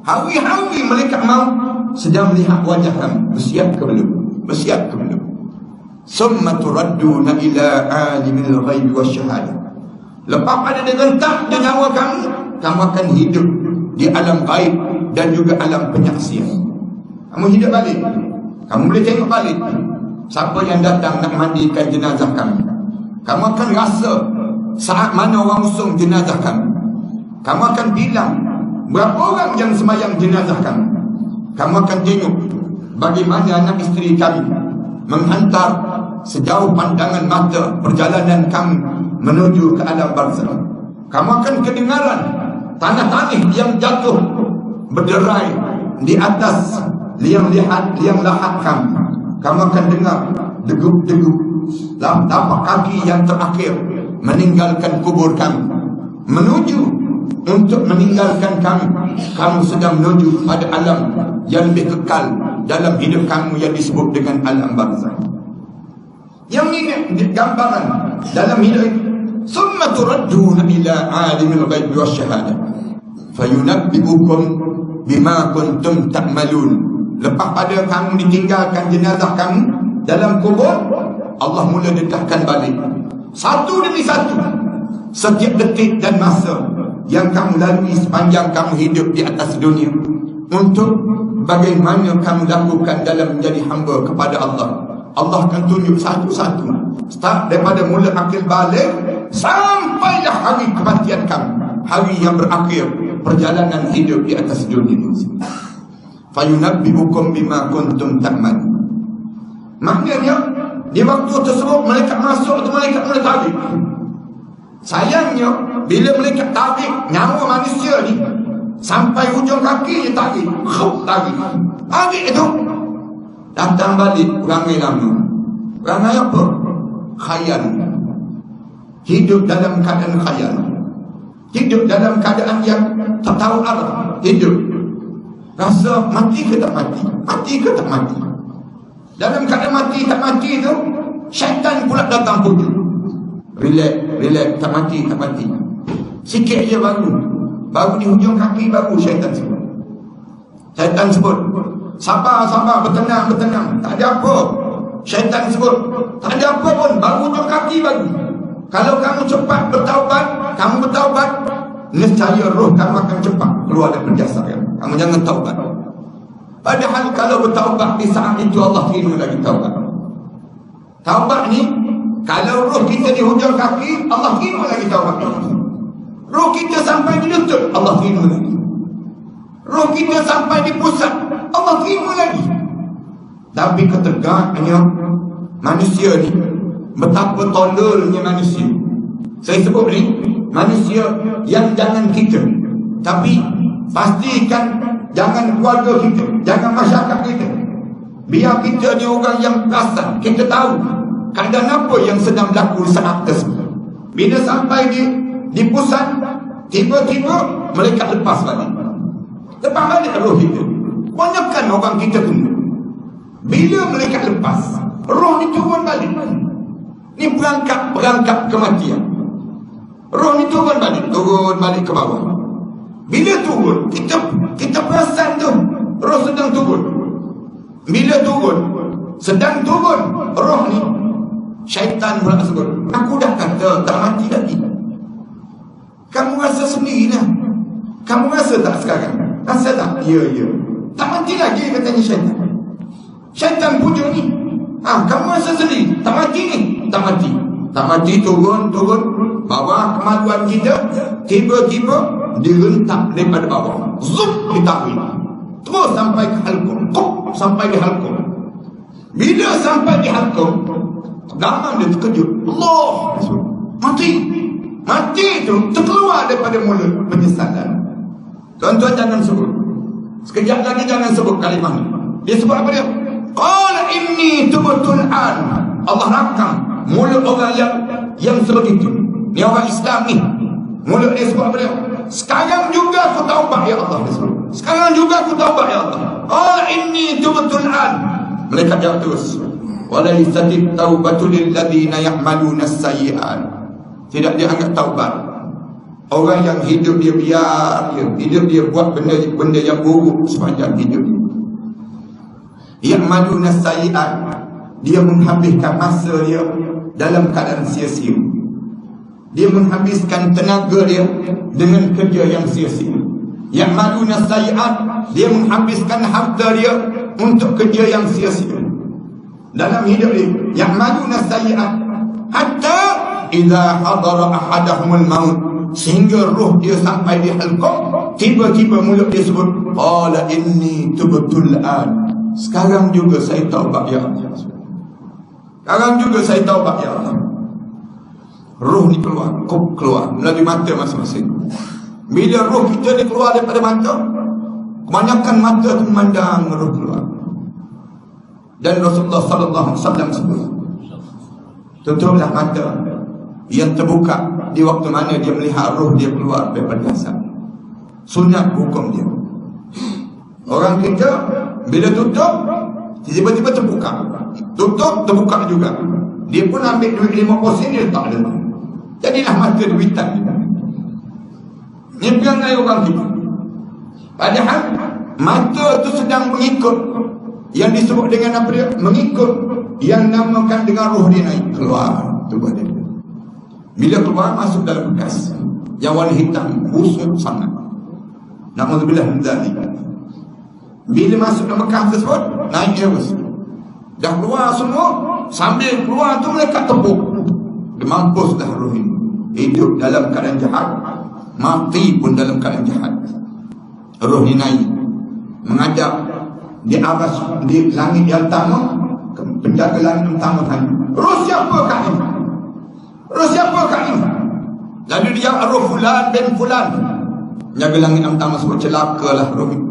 Hari-hari malaikat maut sedang melihat wajah kamu. Bersiap ke belum? Bersiap ke belum? Summa turadduna ila alimil ghaibi wasyahadah. Lepas pada dia rentak dia nyawa kamu, kamu akan hidup di alam gaib dan juga alam penyaksian. Kamu hidup balik. Kamu boleh tengok balik siapa yang datang nak mandikan jenazah kamu. Kamu akan rasa saat mana orang usung jenazah kamu. Kamu akan bilang berapa orang yang sembahyang jenazah kamu. Kamu akan tengok bagaimana anak isteri kamu menghantar sejauh pandangan mata perjalanan kamu menuju ke alam barzakh. Kamu akan kedengaran tanah-tanah yang jatuh berderai di atas liang lahat kamu. Kamu akan dengar degup-degup tapak kaki yang terakhir meninggalkan kubur kamu, menuju untuk meninggalkan kamu. Kamu sedang menuju pada alam yang lebih kekal dalam hidup kamu yang disebut dengan alam barzakh. Yang ini gambaran dalam hidup. Summa turadduna ila alimil ghaibi wasyahadah fayunabbi'ukum bima kuntum ta'malun. Lepas pada kamu ditinggalkan jenazah kamu dalam kubur, Allah mula dekatkan balik satu demi satu setiap detik dan masa yang kamu lalui sepanjang kamu hidup di atas dunia, untuk bagaimana kamu lakukan dalam menjadi hamba kepada Allah. Allah akan tunjuk satu-satu, start daripada mula akil balik sampailah hari kematian kamu, hari yang berakhir perjalanan hidup di atas dunia ini. Fayunabbi'ukum bima kuntum ta'malun. Maknanya di waktu tersebut malaikat masuk atau malaikat mula tarik. Sayangnya bila malaikat tarik nyawa manusia ni sampai hujung kaki dia tarik, tarik itu datang balik perangai lama. Perangai apa? Khayal. Hidup dalam keadaan khayal. Hidup dalam keadaan yang tak tahu arah. Hidup rasa mati ke tak mati, mati ke tak mati. Dalam keadaan mati tak mati tu, syaitan pula datang pujuk. Relax, tak mati. Sikit je baru di hujung kaki baru syaitan sebut. Sabar, bertenang. Tak ada apa. Syaitan sebut, tak ada apa pun, baru hujung kaki baru. Kalau kamu cepat bertaubat, nescaya roh kamu akan cepat keluar dari jasad kamu. Kamu jangan taubat. Padahal kalau bertaubat di saat itu Allah terima lagi taubat. Taubat ni kalau roh kita di hujung kaki, Allah terima lagi taubat. Roh kita sampai di lutut, Allah terima lagi. Roh kita sampai di pusat, Allah terima lagi. Tapi ketegangannya manusia ni, betapa tololnya manusia. Saya sebut ni manusia yang jangan kita, tapi pastikan jangan keluarga kita, jangan masyarakat kita. Biar kita ni orang yang perasan, kita tahu keadaan apa yang sedang berlaku saat tersebut. Bila sampai di pusat, tiba-tiba mereka lepas balik roh kita. Banyakkan orang kita kena. Bila mereka lepas, roh ni turun balik. Ni perangkap kematian. Roh ni turun balik ke bawah. Bila turun, kita perasan tu roh sedang turun. Bila sedang turun roh ni, syaitan pula sebut, aku dah kata tak mati lagi. Kamu rasa sendirilah. Kamu rasa tak sekarang? Rasa tak? Ya. Tak mati lagi katanya syaitan. Syaitan pujuk ni. Kamu rasa sendiri? Tak mati ni? Tak mati, turun bawah kemaluan kita. Tiba-tiba direntak daripada bawah. Zup, ditarik. Terus sampai ke halqum. Sampai di halqum. Bila sampai di halqum, dalam dia terkejut. Allah, mati itu terkeluar daripada mulut penyesalan. Tuan-tuan jangan sebut. Sekejap lagi jangan sebut kalimah ni. Dia sebut apa dia? Qala inni tubtul an. Allah rakam mulut orang yang sebegitu. Ni orang Islam ni. Mulut dia sebut apa dia? Sekarang juga aku taubat ya Allah. Sekarang juga aku taubat ya Allah. Qala inni tubtul an. Mereka jawab terus. Walaisatit taubatu lil ladzina ya'maluna as-sayyi'at. Tidak dianggap taubat Orang yang hidup dia biar dia, hidup dia buat benda yang buruk sepanjang hidup. Yang maduna sayyi'at, dia menghabiskan masa dia dalam keadaan sia-sia. Dia menghabiskan tenaga dia dengan kerja yang sia-sia. Yang maduna sayyi'at, dia menghabiskan harta dia untuk kerja yang sia-sia dalam hidup dia. Yang maduna sayyi'at hatta idza hadara ahadahumul maut, sehingga roh dia sampai di halqah, tiba-tiba mulut dia sebut, qala inni tubtul an, sekarang juga saya taubat ya Allah, sekarang juga saya taubat ya Allah. Roh ni keluar melalui mata masing-masing. Bila roh kita ni keluar daripada mata, kebanyakan mata tu memandang roh keluar. Dan Rasulullah sallallahu alaihi wasallam sebut, tutuplah mata yang terbuka di waktu mana dia melihat roh dia keluar daripada jasad. Sunat hukum dia. Orang kita bila tutup, tiba-tiba terbuka. Tutup, terbuka juga. Dia pun ambil duit 50 sen, dia letak dalam. Jadilah mata duitan dia. Ini perangai orang kita. Padahal mata tu sedang mengikut yang disebut dengan apa dia? Mengikut yang namakan dengan roh dia naik keluar tubuh dia. Bila keluar masuk dalam bekas yang warna hitam, busuk sangat. Na'udzubillah min dzalik. Bila masuk dalam bekas tersebut, naik terus. Dah keluar semua, sambil keluar tu mereka tepuk. Dia mampus dah roh ini. Hidup dalam keadaan jahat, mati pun dalam keadaan jahat. Roh ini naik, menghadap di aras, di langit yang pertama, penjaga langit yang pertama tanya, roh siapa kat ni? Roh siapa kat ni? Lalu dia roh fulan bin fulan. Jaga langit yang pertama sebut, celakalah roh ini,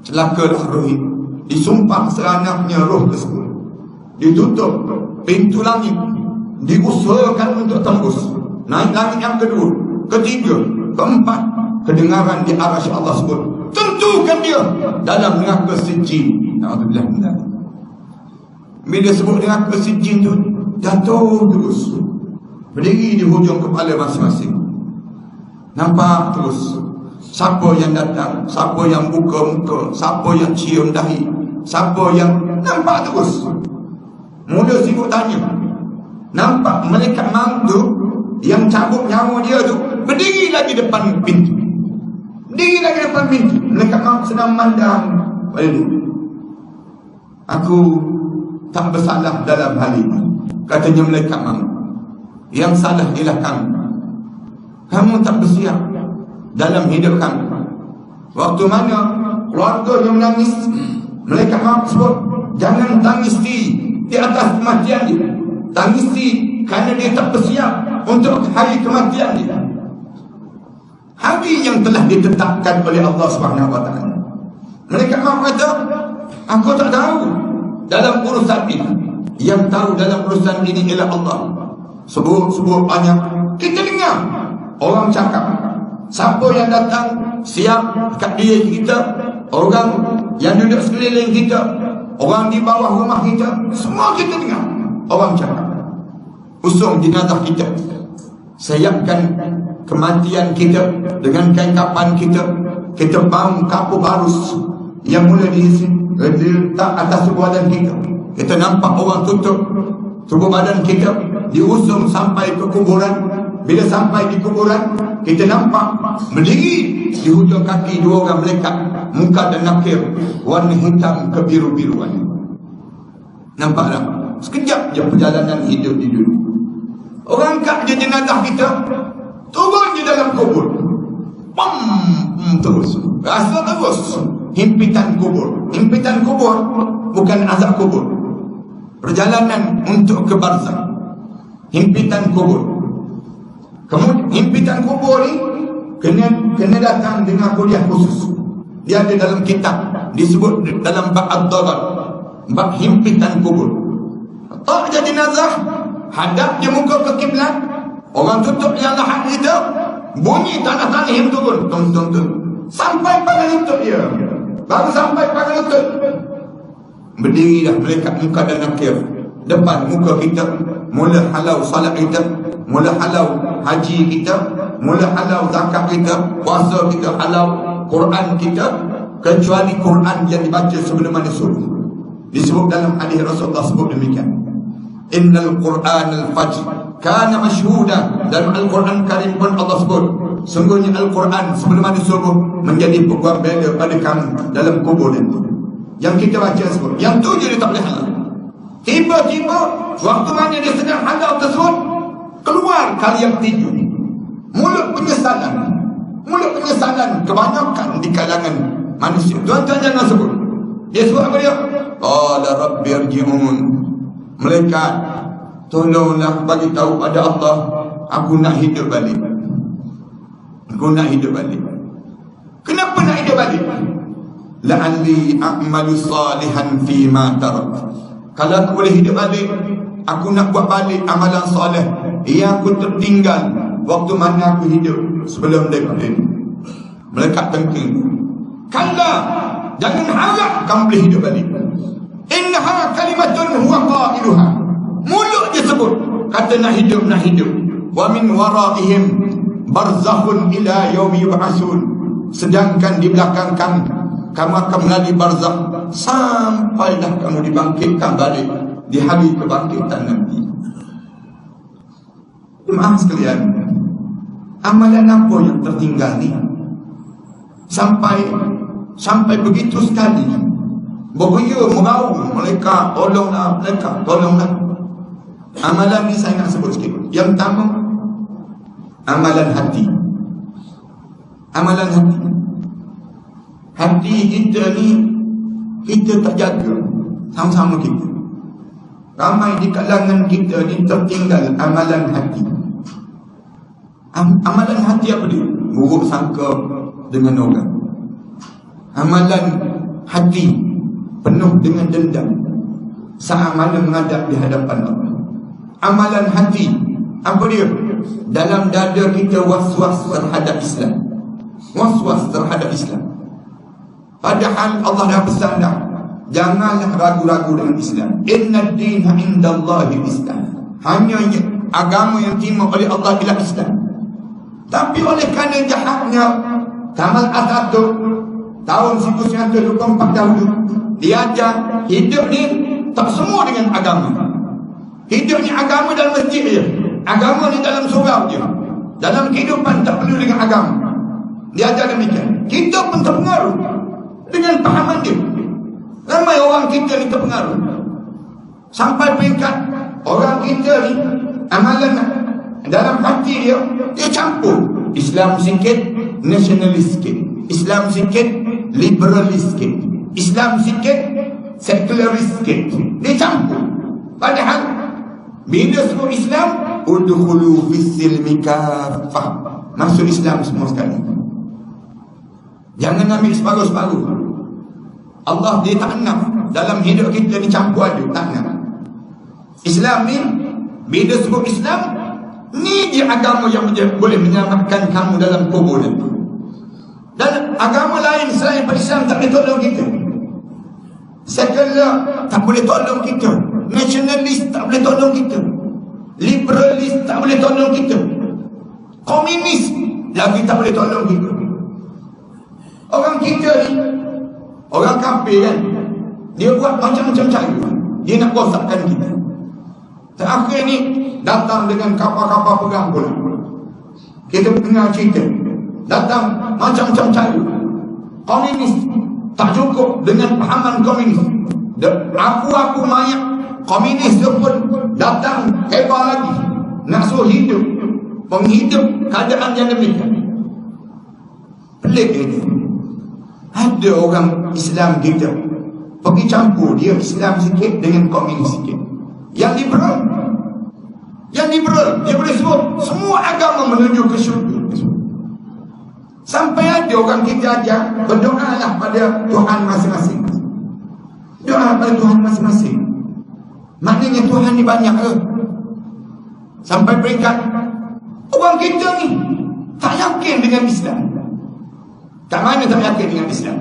celakalah roh ini. Disumpah seranaknya roh tersebut. Ditutup pintu langit, diusahakan untuk tembus. Naik langit yang kedua, ketiga, keempat, kedengaran di arasy Allah sebut, tentukan dia dalam neraka sijjin. Na'udzubillah min dzalik. Bila sebut neraka sijjin tu, jatuh terus, berdiri di hujung kepala masing-masing. Nampak terus siapa yang datang, siapa yang buka muka, siapa yang cium dahi, siapa yang nampak terus. Mula sibuk tanya, nampak malaikat maut tu yang cabut nyawa dia tu berdiri lagi depan pintu. Berdiri lagi depan pintu. Malaikat maut sedang memandang pada dia. Aku tak bersalah dalam hal ini, katanya malaikat maut. Yang salah ialah kamu. Kamu tak bersiap dalam hidup kamu. Waktu mana keluarga yang menangis, malaikat maut sebut, jangan tangisi di atas kematian dia. Tangisi kerana dia tak bersiap untuk hari kematian dia, hari yang telah ditetapkan oleh Allah Subhanahu Wa Taala. Mereka kata, aku tak tahu dalam urusan ini. Yang tahu dalam urusan ini ialah Allah. Sebut banyak. Kita dengar orang cakap, siapa yang datang siap kat diri kita, orang yang duduk sekeliling kita, orang di bawah rumah kita, semua kita dengar orang cakap, usung jenazah kita, siapkan kematian kita dengan kain kapan kita, kita bang kapur barus yang mula diisi, letak atas tubuh badan kita. Kita nampak orang tutup tubuh badan kita, diusung sampai ke kuburan. Bila sampai di kuburan, kita nampak berdiri di hujung kaki dua orang malaikat, muka dan nakir, warna hitam kebiru-biruan. Nampak tak? Sekejap je perjalanan hidup di dunia. Orang angkat je jenazah kita, turun je dalam kubur, terus rasa terus himpitan kubur. Himpitan kubur bukan azab kubur, perjalanan untuk ke barzakh. Himpitan kubur. Kemudian himpitan kubur ni kena datang dengan kuliah khusus. Dia ada dalam kitab, disebut dalam bab ad-darar, bab himpitan kubur. Tak jadi jenazah, hadap je muka ke kiblat, orang tutup yang lahat kita, bunyi tanah-tanah yang turun, tung sampai pada lutut dia. Baru sampai pada lutut, berdirilah malaikat muka dan nakir depan muka kita, mula halau salat kita, mula halau haji kita, mula halau zakat kita, puasa kita halau, Quran kita, kecuali Quran yang dibaca sebelum mana subuh. Disebut dalam hadis Rasulullah sebut demikian. Innal Quran al-fajr kana mashhuda. Dalam Al-Quran Karim pun Allah sebut, sungguhnya Al-Quran sebelum ada subuh menjadi peguam bela pada kamu dalam kubur nanti. Yang kita baca sebut, yang tu je dia tak boleh halau. Tiba-tiba waktu mana dia sedang halau tersebut, keluar kalimat tiga. Mulut penyesalan kebanyakan di kalangan manusia. Tuan-tuan jangan sebut. Dia sebut apa dia? Qala rabbi irji'un. Malaikat, tolonglah bagi tahu pada Allah, aku nak hidup balik. Aku nak hidup balik. Kenapa nak hidup balik? La'alli a'malu salihan fima tarak. Kalau aku boleh hidup balik, aku nak buat balik amalan soleh yang aku tertinggal waktu mana aku hidup sebelum daripada ini. Malaikat tengking. Kalla, jangan harap kamu boleh hidup balik. Innaha kalimatun huwa qailuha. Mulut dia sebut kata nak hidup. Wa min waraihim barzakhun ila yaumi yub'atsun. Sedangkan di belakang kamu akan melalui barzakh sampailah kamu dibangkitkan balik di hari kebangkitan nanti. Maaf sekalian, amalan apa yang tertinggal ni sampai begitu sekali. Berbunyi merau, mereka tolonglah. Amalan ni saya nak sebut sikit. Yang pertama, amalan hati. Hati kita ni, kita tak jaga sama-sama kita. Ramai di kalangan kita ni tertinggal amalan hati. Amalan hati apa dia? Buruk sangka dengan orang. Amalan hati penuh dengan dendam saat mana menghadap di hadapan Allah. Amalan hati apa dia? Dalam dada kita was-was terhadap Islam. Padahal Allah dah pesan dah, janganlah ragu-ragu dengan Islam. Inna ad-dina indallahi Islam. Hanya agama yang diterima oleh Allah ialah Islam. Tapi oleh kerana jahatnya Tamal Ataturk tahun 1924 dahulu, dia ajar hidup ni tak semua dengan agama. Hidup ni agama dalam masjid je, agama ni dalam surau je. Dalam kehidupan tak perlu dengan agama. Dia ajar demikian. Kita pun terpengaruh dengan pahaman dia. Ramai orang kita ni terpengaruh sampai peringkat orang kita ni amalan dalam hati dia campur. Islam sikit, nasionalis sikit. Islam sikit, liberalis sikit. Islam sikit, sekularis sikit. Dia campur. Padahal bila sebut Islam, udkhulu fis-silmi kaffah. Masuk Islam semua sekali. Jangan ambil separuh-separuh. Allah dia tak nak dalam hidup kita ni campur aduk, tak nak. Islam ni, bila sebut Islam, ni dia agama yang boleh menyelamatkan kamu dalam kubur nanti. Dan agama lain selain Islam tak boleh tolong kita. Sekular tak boleh tolong kita. Nasionalis tak boleh tolong kita. Liberalis tak boleh tolong kita. Komunis lagi tak boleh tolong kita. Orang kita ni, orang kafir kan, dia buat macam-macam cara. Dia nak rosakkan kita. Terakhir ni datang dengan kapal-kapal perang pula. Kita dengar cerita, datang macam-macam cara. Komunis tak cukup dengan pahaman komunis. Aku mayat komunis dia pun datang hebat lagi, nak suruh hidup, penghidup keadaan yang demikian. Pelik ini. Ada orang Islam kita pergi campur, dia Islam sikit dengan komunis sikit. Yang liberal dia boleh sebut semua agama menuju ke syurga. Sampai ada orang kita ajar, berdoalah pada Tuhan masing-masing. Doa pada Tuhan masing-masing. Maknanya Tuhan ni banyak ke? Sampai peringkat orang kita ni tak yakin dengan Islam. Tak mana tak yakin dengan Islam.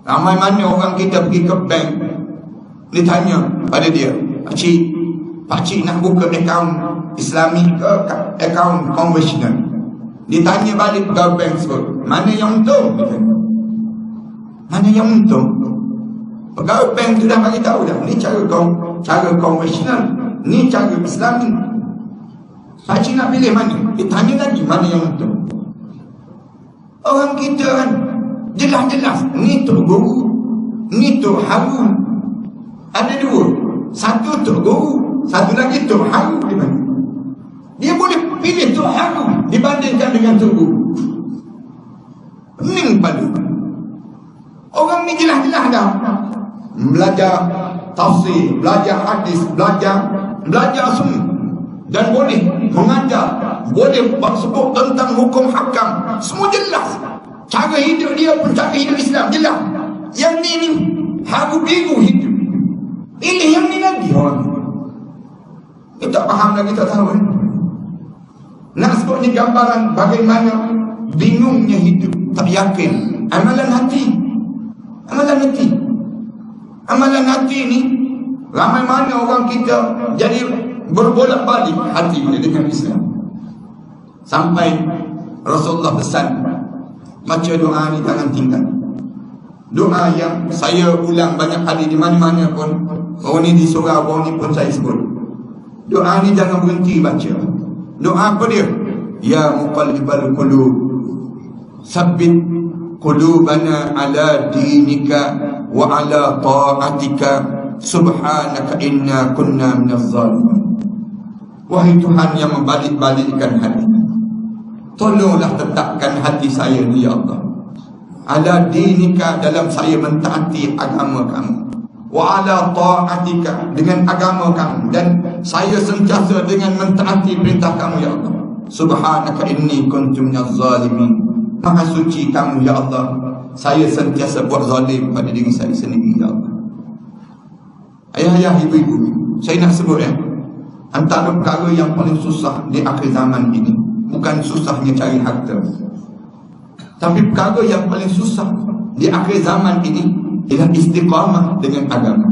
Ramai mana orang kita pergi ke bank, dia tanya pada dia, Pakcik nak buka akaun Islami ke akaun konvensional? Ditanya balik pegawai bank tersebut, mana yang untung? Mana yang untung? Pegawai bank tu dah bagi tahu dah, ni cara konvensional, ni cara Islami. Pakcik nak pilih mana? Ditanya lagi mana yang untung. Orang kita kan jelas-jelas, ni Tok Guru, ni Tok Haru. Ada dua, satu Tok Guru, satu lagi Tok Haru. Dia boleh pilih Tok Haru dibandingkan dengan Tok Guru. Pening pada orang ni jelas-jelas dah belajar tafsir, belajar hadis, belajar semua, dan boleh mengajar, boleh sebut tentang hukum hakam, semua jelas. Cara hidup dia pun cara hidup Islam jelas. Yang ni haru biru hidup, pilih yang ni lagi orang. Kita tak faham lagi, tak tahu. Nak sebutnya gambaran bagaimana bingungnya hidup, tak yakin. Amalan hati, amalan hati ni ramai mana orang kita jadi berbolak-balik hati dengan Islam. Sampai Rasulullah pesan, baca doa ni jangan tinggal. Doa yang saya ulang banyak kali di mana-mana pun, orang ni di surau, orang ni pun saya sebut. Doa ni jangan berhenti baca. Doa apa dia? Ya muqallibal qulub, sabbit qulubana ala dinika wa ala ta'atika, subhanaka inna kunna minaz zalimin. Wahai Tuhan yang membalik-balikkan hati, tolonglah tetapkan hati saya ni ya Allah, ala dinika, dalam saya mentaati agama kamu, wa ala ta'atika, dengan agama kamu, dan saya sentiasa dengan mentaati perintah kamu ya Allah. Subhanaka inni kuntu minaz zalimin, maha suci kamu ya Allah, saya sentiasa buat zalim pada diri saya sendiri ya Allah. Ayah-ayah, ibu-ibu, saya nak sebut antara perkara yang paling susah di akhir zaman ini bukan susahnya cari harta, tapi perkara yang paling susah di akhir zaman ini ialah istiqamah dengan agama.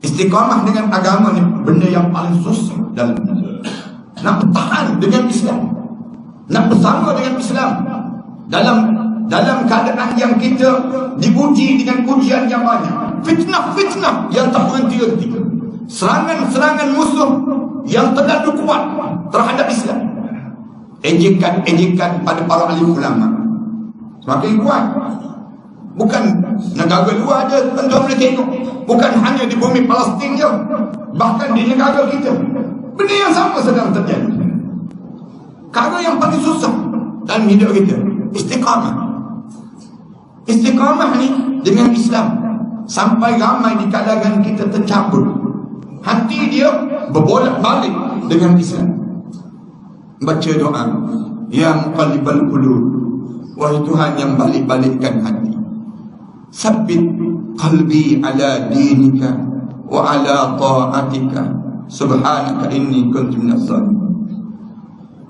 Istiqamah dengan agama ni benda yang paling susah dalam dunia. Nak bertahan dengan Islam, nak bersama dengan Islam dalam keadaan yang kita diuji dengan ujian yang banyak, fitnah-fitnah yang tak berhenti-henti, serangan-serangan musuh yang terlalu kuat terhadap Islam, ejekan pada para alim ulama semakin kuat. Bukan negara luar aja tuan-tuan boleh tengok, bukan hanya di bumi Palestin je, bahkan di negara kita benda yang sama sedang terjadi. Perkara yang paling susah dalam hidup kita, istiqamah ni dengan Islam. Sampai ramai di kalangan kita tercabut, hati dia berbolak-balik dengan Islam. Baca doa, ya muqallibal qulub, wahai Tuhan yang balik-balikkan hati, sabbit qalbi ala dinika wa ala ta'atika, subhanaka inni kuntu minaz zalimin.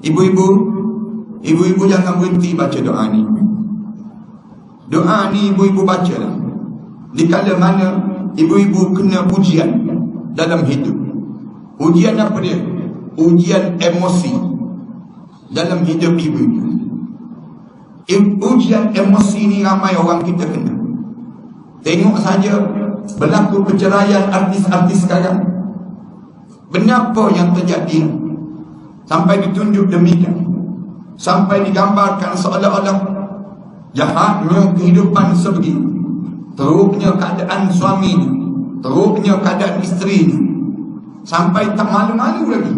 Ibu-ibu jangan berhenti baca doa ni. Doa ni ibu-ibu bacalah di kala mana ibu-ibu kena ujian dalam hidup. Ujian apa dia? Ujian emosi dalam hidup ibu-ibu. Ujian emosi ni ramai orang kita kena. Tengok saja berlaku perceraian artis-artis sekarang. Benapa yang terjadi sampai ditunjuk demikian, sampai digambarkan seolah-olah jahatnya kehidupan sebegini, teruknya keadaan suami ni, teruknya keadaan isteri ni, sampai tak malu-malu lagi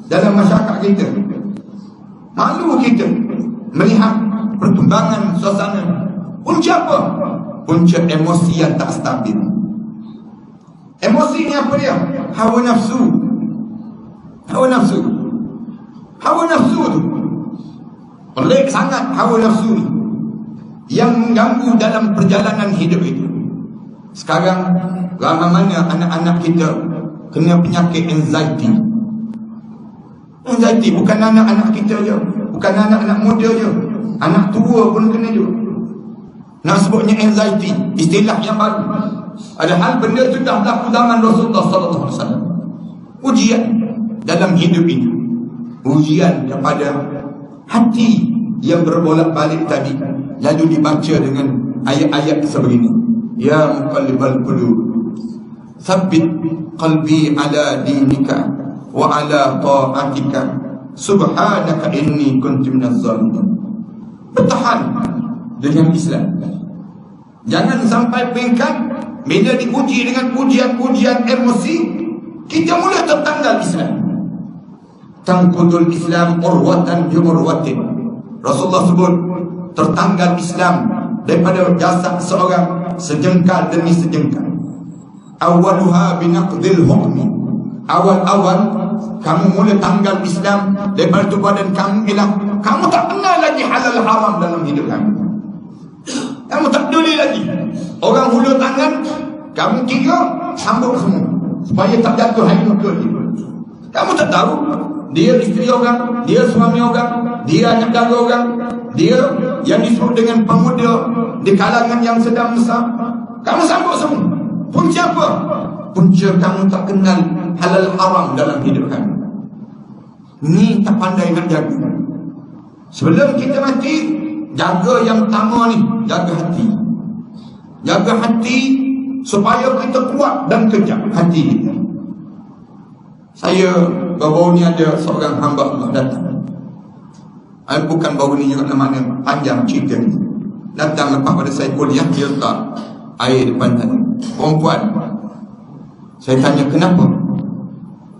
dalam masyarakat kita. Malu kita melihat perkembangan suasana. Punca apa? Punca emosi yang tak stabil. Emosi ni apa dia? Hawa nafsu. Hawa nafsu tu pelik sangat. Hawa nafsu ni yang mengganggu dalam perjalanan hidup itu. Sekarang ramai mana anak-anak kita kena penyakit anxiety. Anxiety bukan anak-anak kita je, bukan anak-anak muda je, anak tua pun kena juga. Nak sebutnya anxiety, istilah yang baru. Padahal benda itu dah berlaku zaman Rasulullah SAW. Ujian dalam hidup ini. ujian kepada hati yang berbolak-balik tadi, lalu dibaca dengan ayat-ayat sebegini. Ya muqallibal qulub, tsabbit qalbi ala dinika wa ala ta'atika, subhanaka inni kuntu minaz zalimin. Bertahan dengan Islam. Jangan sampai peringkat bila diuji dengan pujian-pujian emosi, kita mula tertanggal Islam. Tangkudul Islam urwatan bi urwatin. Rasulullah sebut tertanggal Islam daripada jasad seorang sejengkal demi sejengkal. Awaluha binaqdil hukmi. Awal-awal kamu mula tanggal Islam daripada tu badan kamu hilang. Kamu tak kenal lagi halal haram dalam hidup kamu. Kamu tak peduli lagi. Orang hulur tangan, kamu kira sambung semua supaya tak jatuh air muka dia. Kamu tak tahu dia isteri orang, dia suami orang, dia anak dara orang, dia yang disebut dengan pemuda di kalangan yang sedang besar. Kamu sambung semua. Punca apa? Punca kamu tak kenal halal haram dalam hidup kamu. Ni tak pandai nak jaga. Sebelum kita mati, jaga yang pertama ni, jaga hati. Jaga hati supaya kita kuat dan kejam hati kita. Saya baru ni ada seorang hamba Allah datang. Bukan baru ni juga, namanya panjang cerita ni. Datang lepas pada saya kuliah, dia letak air depan tadi. Perempuan. Saya tanya kenapa?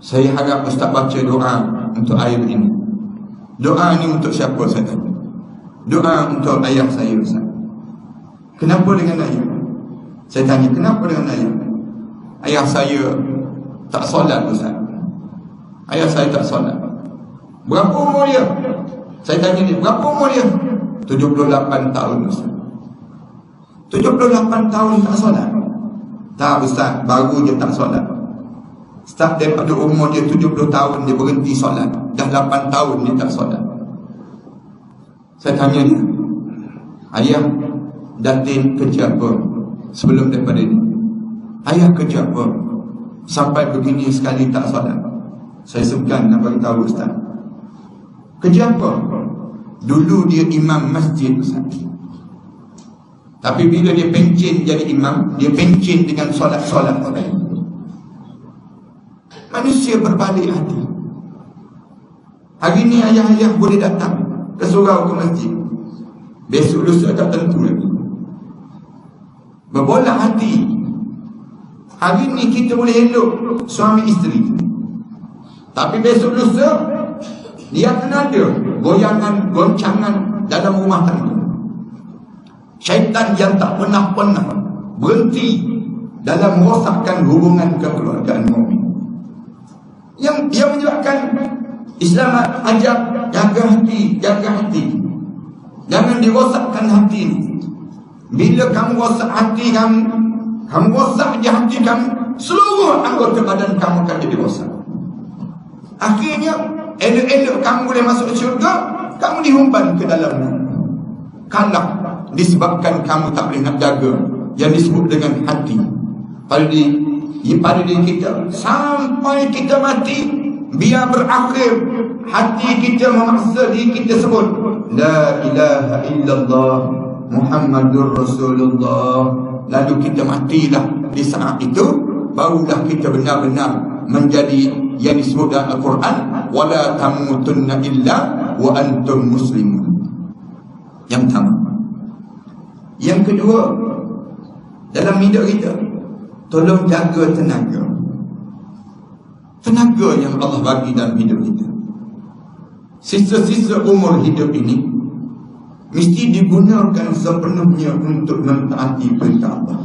Saya harap Ustaz baca doa untuk air ini. Doa ni untuk siapa, saya tanya? Doa untuk ayah saya, Ustaz. Kenapa dengan ayah? Saya tanya, kenapa dengan ayah? Ayah saya tak solat, Ustaz. Ayah saya tak solat. Berapa umur dia? Saya tanya dia, berapa umur dia? 78 tahun, Ustaz. 78 tahun tak solat? Tak, Ustaz, baru dia tak solat. Start daripada umur dia 70 tahun dia berhenti solat. Dah 8 tahun dia tak solat. Saya tanya dia, ayah datin kerja apa sebelum daripada ini? Ayah kerja apa sampai begini sekali tak solat? Saya segan nak beritahu Ustaz. Kerja apa? Dulu dia imam masjid, Ustaz. Tapi bila dia pencin jadi imam, dia pencin dengan solat-solat orang. Manusia berbalik hati. Hari ni ayah-ayah boleh datang ke surau ke masjid, besok lusa tak tentu lagi. Berbolah hati. Hari ni kita boleh elok suami isteri, tapi besok lusa dia akan ada goyangan, goncangan dalam rumah tangga. Syaitan yang tak pernah berhenti dalam merosakkan hubungan kekeluargaan mukmin. Yang menyebabkan Islam ajar jaga hati, jaga hati. Jangan dirosakkan hati ini. Bila kamu rosak hati kamu rosak je hati kamu, seluruh anggota badan kamu akan jadi rosak. Akhirnya elok-elok kamu boleh masuk syurga, kamu dihumban ke dalamnya. Kalah disebabkan kamu tak boleh nak jaga yang disebut dengan hati pada diri kita. Sampai kita mati, biar berakhir hati kita memaksa diri kita sebut La ilaha illallah Muhammadur Rasulullah. Lalu kita matilah. Di saat itu barulah kita benar-benar menjadi yang disebut dalam Al-Quran, wala tamutunna illa wa antum muslimun. Yang pertama. Yang kedua, dalam hidup kita, tolong jaga tenaga. Tenaga yang Allah bagi dalam hidup kita. Sisa-sisa umur hidup ini mesti digunakan sepenuhnya untuk mentaati perintah Allah.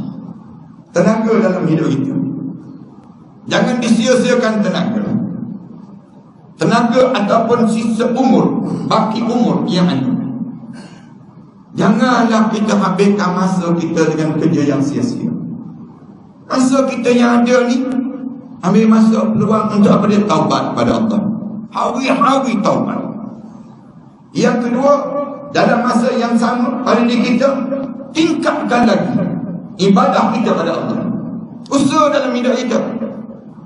Tenaga dalam hidup kita, jangan disia-siakan tenaga. Tenaga ataupun sisa umur, baki umur yang ada. Janganlah kita habiskan masa kita dengan kerja yang sia-sia. Masa kita yang ada ni, ambil masa peluang untuk apa dia? Taubat pada Allah. Hari-hari taubat. Yang kedua, dalam masa yang sama pada diri kita, tingkatkan lagi ibadah kita pada Allah. Usaha dalam hidup kita.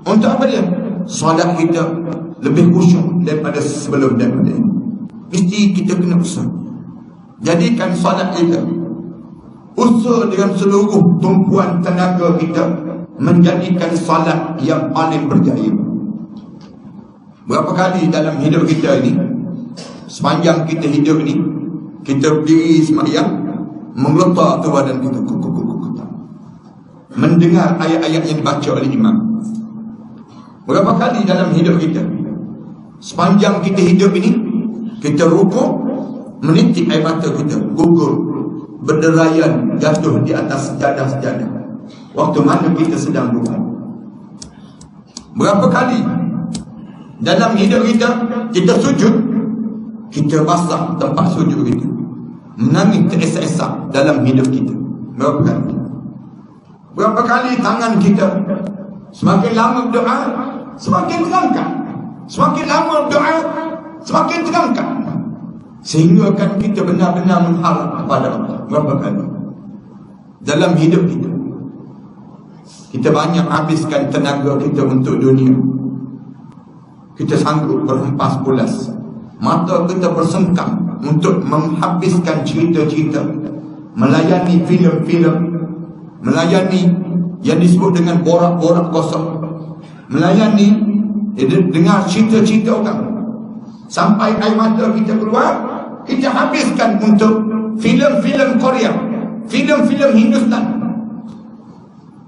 Untuk apa dia? Solat kita, lebih khusyuk daripada sebelum daripada ini. Mesti kita kena usaha. Jadikan solat kita, usaha dengan seluruh tumpuan tenaga kita, menjadikan solat yang paling berjaya. Berapa kali dalam hidup kita ini, sepanjang kita hidup ini, kita berdiri sembahyang, mengletak tu badan kita, mendengar ayat-ayat yang dibaca oleh imam. Berapa kali dalam hidup kita, sepanjang kita hidup ini, kita rukuk, menitik air mata kita, gugur, berderayan, jatuh di atas sejadah-sejadah. Waktu mana kita sedang rukuk? Berapa kali dalam hidup kita, kita sujud, kita basah tempat sujud kita, menangis teresak-esak dalam hidup kita. Berapa kali? Berapa kali tangan kita semakin lama berdoa, semakin terangkat. Semakin lama berdoa, semakin terangkat. Sehingga kan kita benar-benar mengharap kepada Allah. Berapa kali dalam hidup kita, kita banyak habiskan tenaga kita untuk dunia. Kita sanggup berhempas pulas, mata kita bersengkam untuk menghabiskan cerita-cerita, melayani filem-filem, melayani yang disebut dengan borak-borak kosong, melayani dengar cerita-cerita orang, sampai air mata kita keluar, kita habiskan untuk filem-filem Korea, filem-filem Hindustan.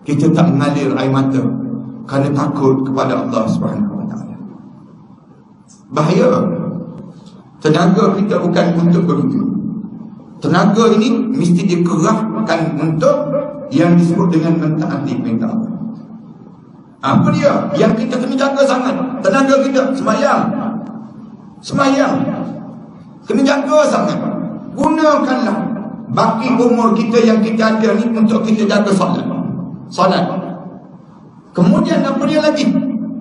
Kita tak mengalir air mata kerana takut kepada Allah Subhanahu Wa Taala. Bahaya. Tenaga kita bukan untuk begitu. Tenaga ini mesti dikerahkan untuk yang disebut dengan mentaati perintah Allah. Apa dia yang kita kena jaga sangat? Tenaga kita sembahyang. Sembahyang kena jaga sangat. Gunakanlah baki umur kita yang kita ada ni untuk kita jaga solat. Solat. Kemudian apa dia lagi?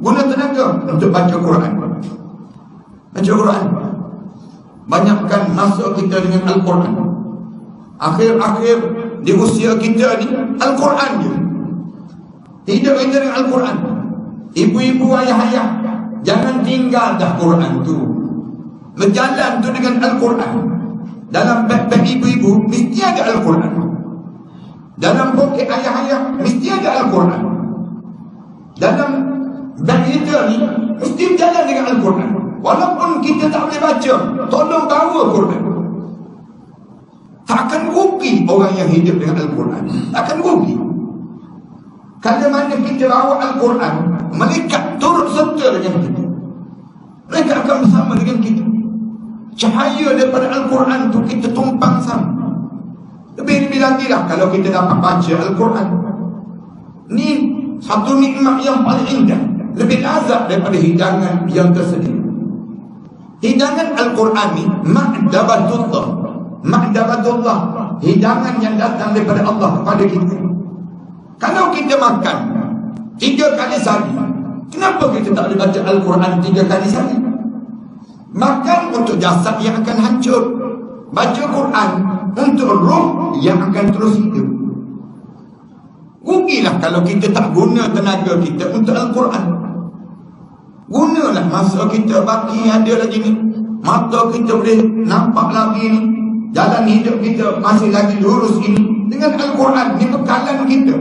Guna tenaga untuk baca Quran. Baca Quran. Banyakkan masa kita dengan Al-Quran. Akhir-akhir di usia kita ni, Al-Quran je. Hidup kita dengan Al-Quran. Ibu-ibu, ayah-ayah, jangan tinggal dah Quran tu. Berjalan tu dengan Al-Quran. Dalam beg-beg ibu-ibu mesti ada Al-Quran. Dalam poket ayah-ayah mesti ada Al-Quran. Dalam beg kita ni mesti berjalan dengan Al-Quran. Walaupun kita tak boleh baca, tolong bawa Quran. Tak akan rugi orang yang hidup dengan Al-Quran. Tak akan rugi. Kalau mana kita bawa Al-Quran, malaikat turut serta dengan kita. Mereka akan bersama dengan kita. Cahaya daripada Al-Quran tu kita tumpang sama. Lebih-lebih lagi lah kalau kita dapat baca Al-Quran. Ni satu nikmat yang paling indah, lebih lazat daripada hidangan yang tersedia. Hidangan Al-Quran ni ma'dabatullah. Ma'dabatullah, hidangan yang datang daripada Allah kepada kita. Kalau kita makan 3 kali sehari, kenapa kita tak boleh baca Al-Quran 3 kali sehari? Makan untuk jasad yang akan hancur, baca Quran untuk roh yang akan terus hidup. Rugilah kalau kita tak guna tenaga kita untuk Al-Quran. Gunalah masa kita baki ada lagi ni, mata kita boleh nampak lagi ni, jalan hidup kita masih lagi lurus ini dengan Al-Quran. Ni bekalan kita.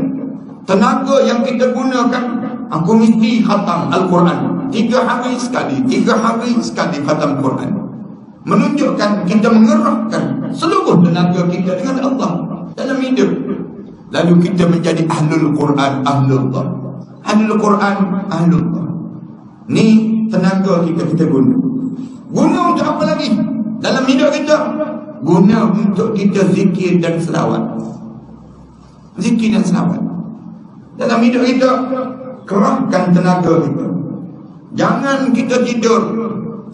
Tenaga yang kita gunakan, aku mesti khatam Al-Quran 3 hari sekali, 3 hari sekali khatam Quran. Menunjukkan kita mengerahkan seluruh tenaga kita dengan Allah dalam hidup. Lalu kita menjadi ahlul Quran, ahlullah. Ahlul Quran, ahlullah. Ni tenaga kita guna. Guna untuk apa lagi dalam hidup kita? Guna untuk kita zikir dan selawat. Zikir dan selawat dalam hidup kita. Kerahkan tenaga kita. Jangan kita tidur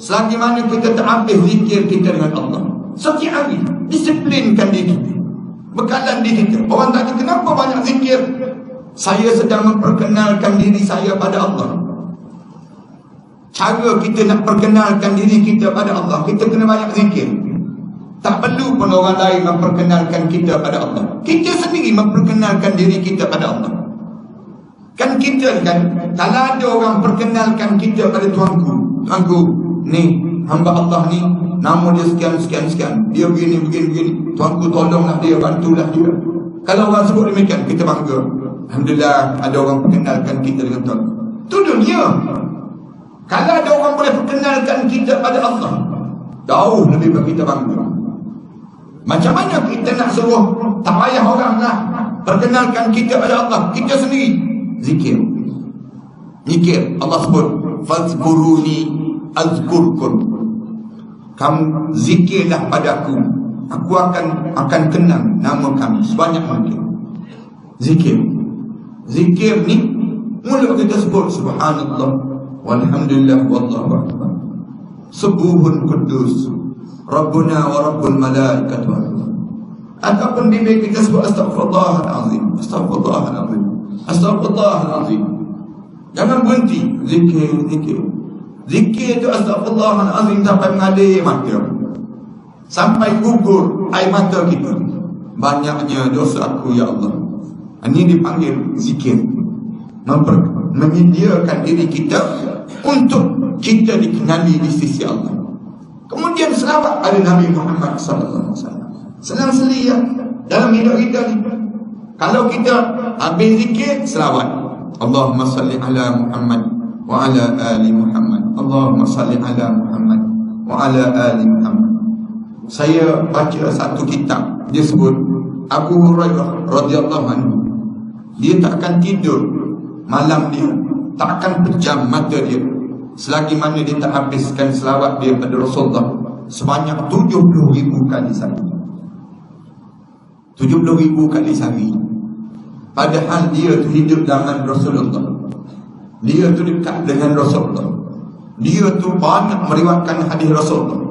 selagi mana kita tak habis zikir kita dengan Allah. Setiap hari disiplinkan diri kita, bekalan diri kita. Orang tanya kenapa banyak zikir? Saya sedang memperkenalkan diri saya pada Allah. Cara kita nak perkenalkan diri kita pada Allah, kita kena banyak zikir. Tak perlu pun orang lain memperkenalkan kita pada Allah. Kita sendiri memperkenalkan diri kita pada Allah. Kan kita kan, kalau ada orang perkenalkan kita pada tuanku, Tuanku, ni hamba Allah ni, nama dia sekian. Dia begini. Tuanku tolonglah dia, bantulah dia. Kalau orang sebut demikian, kita bangga. Alhamdulillah, ada orang perkenalkan kita dengan Tuhan. Itu dunia. Kalau ada orang boleh perkenalkan kita pada Allah, jauh lebih bagi kita bangga. Macam mana kita nak suruh, tak payah orang lah perkenalkan kita pada Allah, kita sendiri zikir. Allah sebut, fazkuruni azkurkum. Kamu zikirlah padaku, aku akan kenang nama kami sebanyak mungkin. Zikir ni mulut kita sebut subhanallah walhamdulillah wallahu akbar, subuhun kudus Rabbuna wa Rabbul malaikat wa ruh. Ataupun bibir kita sebut astaghfirullahalazim. Jangan berhenti zikir itu astaghfirullahalazim sampai mengalir mata, sampai gugur air mata kita. Banyaknya dosa aku ya Allah. Ini dipanggil zikir. Menyediakan diri kita untuk kita dikenali di sisi Allah. Kemudian selawat pada Nabi Muhammad sallallahu alaihi wasallam. Senang selia dalam hidup kita ni. Kalau kita habis zikir, selawat. Allahumma salli ala Muhammad wa ala ali Muhammad. Allahumma salli ala Muhammad wa ala ali Muhammad. Saya baca satu kitab, dia sebut Abu Hurairah radhiyallahu anhu. Dia tak akan tidur malam dia, tak akan pejam mata dia selagi mana dia tak habiskan selawat dia pada Rasulullah sebanyak 70,000 kali sehari. 70,000 kali sehari. Padahal dia tu hidup zaman Rasulullah, dia tu dekat dengan Rasulullah, dia tu banyak meriwayatkan hadis Rasulullah.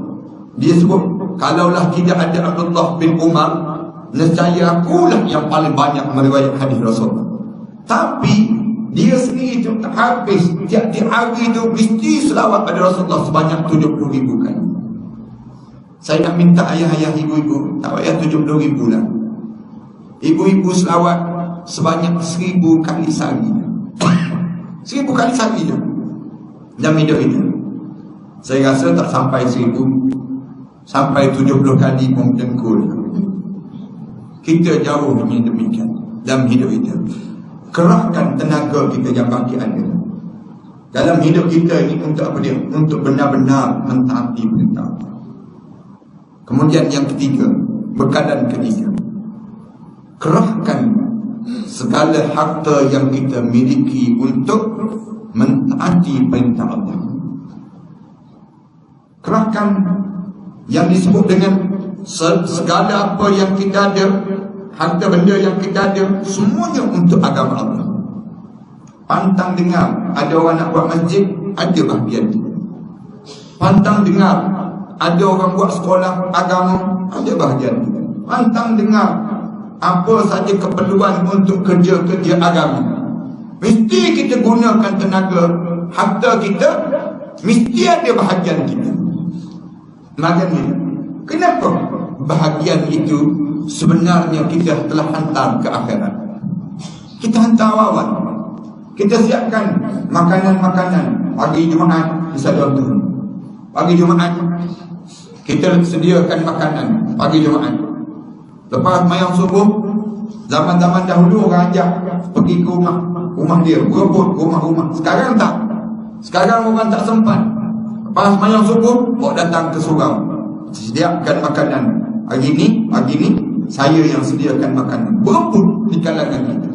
Dia sebut, kalaulah tidak ada Abdullah bin Umar, nescaya akulah yang paling banyak meriwayatkan hadis Rasulullah. Tapi dia sendiri tu tak habis, tiap-tiap hari tu mesti selawat pada Rasulullah sebanyak 70,000 kali. Saya nak minta ayah-ayah, ibu-ibu, tak payah 70,000 lah. Ibu-ibu selawat sebanyak 1,000 kali sehari. 1,000 kali sehari je dalam hidup itu. Saya rasa tak sampai 1,000, sampai 70 kali pun dengkul. Kita jauh punya demikian dalam hidup itu. Kerahkan tenaga kita yang baki ada dalam hidup kita ini untuk apa dia? Untuk benar-benar mentaati perintah. Kemudian yang ketiga, bekalan ketiga, kerahkan segala harta yang kita miliki untuk mentaati perintah Allah. Kerahkan yang disebut dengan segala apa yang kita ada, harta benda yang kita ada, semuanya untuk agama Allah. Pantang dengar ada orang nak buat masjid, ada bahagian dia. Pantang dengar ada orang buat sekolah agama, ada bahagian dia. Pantang dengar apa saja keperluan untuk kerja-kerja agama, mesti kita gunakan tenaga, harta kita, mesti ada bahagian kita. Maknanya, kenapa bahagian itu sebenarnya kita telah hantar ke akhirat? Kita hantar awal. Kita siapkan makanan-makanan pagi Jumaat, misalnya contoh. Pagi Jumaat kita sediakan makanan pagi Jumaat. Lepas mayang subuh, zaman-zaman dahulu orang ajak pergi ke rumah dia, berebut rumah-rumah. Sekarang tak. Sekarang orang tak sempat. Lepas mayang subuh, bawa datang ke surau, sediakan makanan. Pagi ni saya yang sediakan makanan. Berebut di kalangan kita.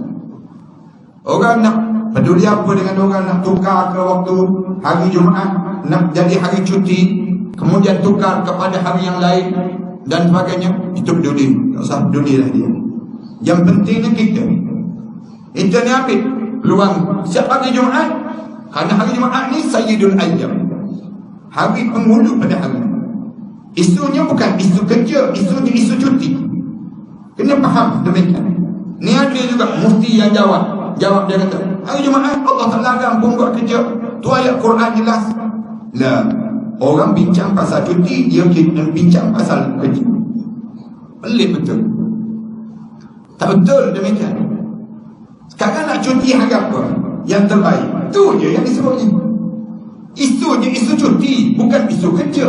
Orang nak peduli apa dengan orang, nak tukar ke waktu hari Jumaat, nak jadi hari cuti, kemudian tukar kepada hari yang lain dan sebagainya. Itu peduli, tak usah pedulilah dia. Yang pentingnya kita ni ambil peluang setiap hari Jumaat, kerana hari Jumaat ni Sayyidul Ayyam, hari penghulu pada hari. Isunya bukan isu kerja, isunya isu cuti. Kena faham demikian. Ni ada juga mufti yang jawab dia kata, hari Jumaat Allah tak larang pun buat kerja. Tu ayat Quran jelas. Lah, orang bincang pasal cuti, dia bincang pasal kerja. Pelik betul. Tak betul demikian. Sekarang nak cuti hari apa? Yang terbaik. Tu je yang disebut ni. Isunya isu cuti, bukan isu kerja.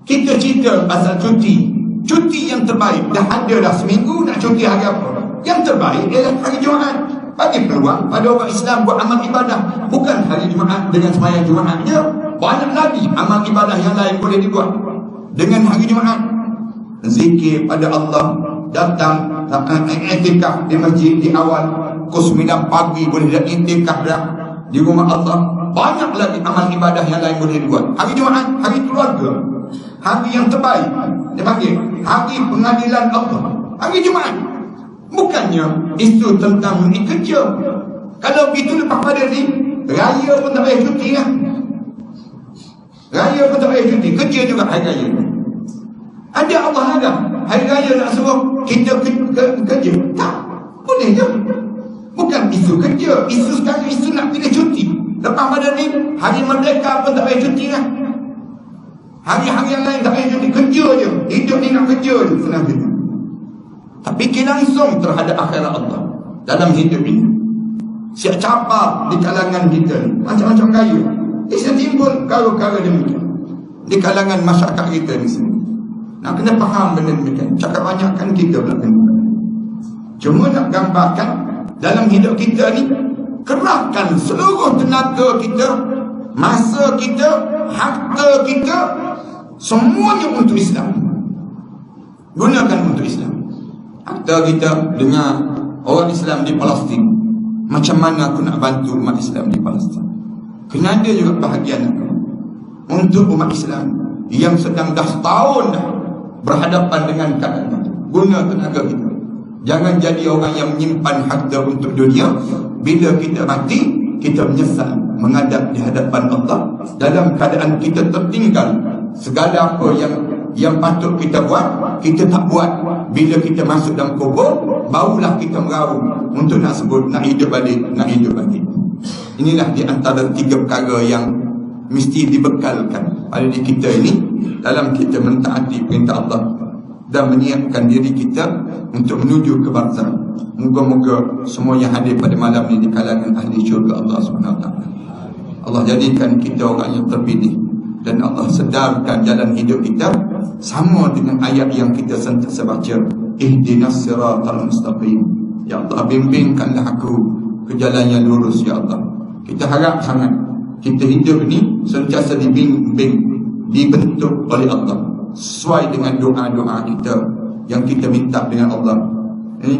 Kita cerita pasal cuti. Cuti yang terbaik, dah ada dah seminggu nak cuti hari apa? Yang terbaik ialah hari Jumaat. Bagi peluang pada orang Islam buat amal ibadah. Bukan hari Jumaat dengan sembahyang Jumaat je. Banyak lagi amal ibadah yang lain boleh dibuat dengan hari Jumaat. Zikir pada Allah, datang iktikaf di masjid di awal pukul 9 pagi boleh dah iktikaf dah di rumah Allah. Banyak lagi amal ibadah yang lain boleh dibuat. Hari Jumaat, hari keluarga, hari yang terbaik, dia panggil hari pengadilan Allah, hari Jumaat. Bukannya isu tentang ini kerja. Kalau begitu lepas pada ni raya pun tak payah cuti lah. Raya pun tak payah cuti, kerja juga hari raya. Ada Allah ada hari raya nak suruh kita kerja? Tak, boleh je. Bukan isu kerja. Isu sekarang isu nak pilih cuti. Lepas pada ni hari merdeka pun tak payah cuti lah. Hari-hari yang lain tak payah cuti, kerja je. Hidup ni nak kerja je, senang cerita. Tak fikir langsung terhadap akhirat Allah dalam hidup ini. Siap capar di kalangan kita ni, macam-macam gaya. Bisa timbul kara-kara demikian di kalangan masyarakat kita ni sini. Nak kena faham benda demikian. Cakap banyak kan kita pula kena. Cuma nak gambarkan dalam hidup kita ni, kerahkan seluruh tenaga kita, masa kita, harta kita, semuanya untuk Islam. Gunakan untuk Islam. Harta kita dengar orang Islam di Palestin, macam mana aku nak bantu umat Islam di Palestin. Kena ada juga bahagian aku untuk umat Islam yang sedang dah setahun dah berhadapan dengan keadaan itu. Guna tenaga kita. Jangan jadi orang yang menyimpan harta untuk dunia. Bila kita mati, kita menyesal menghadap di hadapan Allah dalam keadaan kita tertinggal. Segala apa yang patut kita buat, kita tak buat. Bila kita masuk dalam kubur, barulah kita meraung untuk nak sebut nak hidup balik, nak hidup balik. Inilah di antara 3 perkara yang mesti dibekalkan pada diri kita ini dalam kita mentaati perintah Allah dan menyiapkan diri kita untuk menuju ke barzakh. Moga-moga semua yang hadir pada malam ini di kalangan ahli syurga Allah SWT. Allah jadikan kita orang yang terpilih dan Allah sedarkan jalan hidup kita sama dengan ayat yang kita sentiasa baca, ihdinas siratal mustaqim. Ya Allah, bimbingkanlah aku ke jalan yang lurus ya Allah. Kita harap sangat kita hidup ni sentiasa dibimbing, dibentuk oleh Allah sesuai dengan doa-doa kita yang kita minta dengan Allah.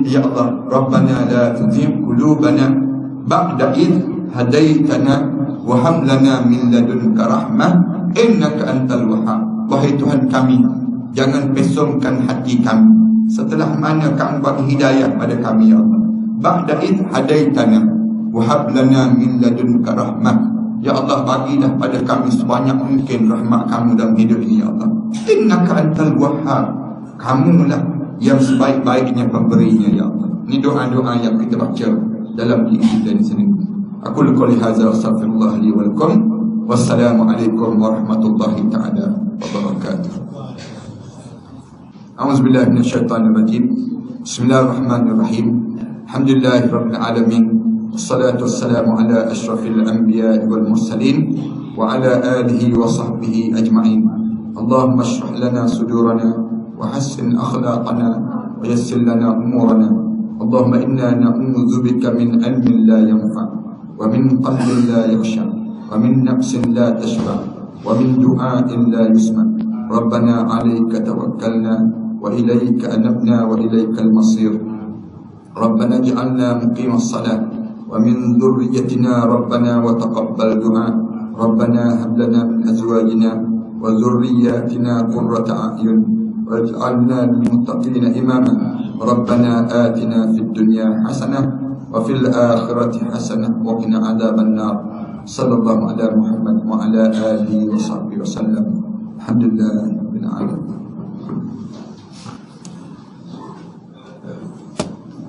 Ya Allah, Rabbana la tuzigh qulubana ba'da idh hadaitana wa hab lana min ladunka rahmah innaka antal wahhab. Wahai Tuhan kami, jangan pesongkan hati kami setelah mana Kamu bagi hidayah pada kami ya Allah. Ba'da idh hadaitana wa hab lana min ladunka rahmah. Ya Allah, bagilah pada kami sebanyak mungkin rahmat Kamu dalam hidup ini ya Allah. Innaka antal wahhab. Kamulah yang sebaik-baiknya pemberinya ya Allah. Ini doa-doa yang kita baca dalam diri kita di sini. Aku qouli hadza wa astaghfirullah li wa lakum. Wassalamualaikum warahmatullahi taala wabarakatuh. A'udzubillahi minasyaitonir rajim. Bismillahirrahmanirrahim. Alhamdulillahirabbil alamin. Wassalatu wassalamu ala asyrafil anbiya'i wal mursalin wa ala alihi wa sahbihi ajma'in. Allahumma shrah lana sudurana wa hassin akhlaqana wa yassir lana umurana. Allahumma inna na'udzu bika min ilmin la yanfa' wa min qalbin la yakhsha wa min nafsin la tashba wa min du'a'in la yusma. Rabbana 'alaika tawakkalna wa ilayka anabna wa ilaikal masir. Rabbana ij'alna muqimas salat wa min dhurriyyatina rabbana wa taqabbal du'a. Rabbana hab lana min azwajina wa dhurriyyatina qurrata a'yun waj'alna lil muttaqina imama. Rabbana atina fid dunya hasanah wa fil akhirati hasanah wa qina adzaban nar. Sallallahu ala Muhammad wa ala alihi wa sahbihi wa sallam. Alhamdulillahirabbil alamin.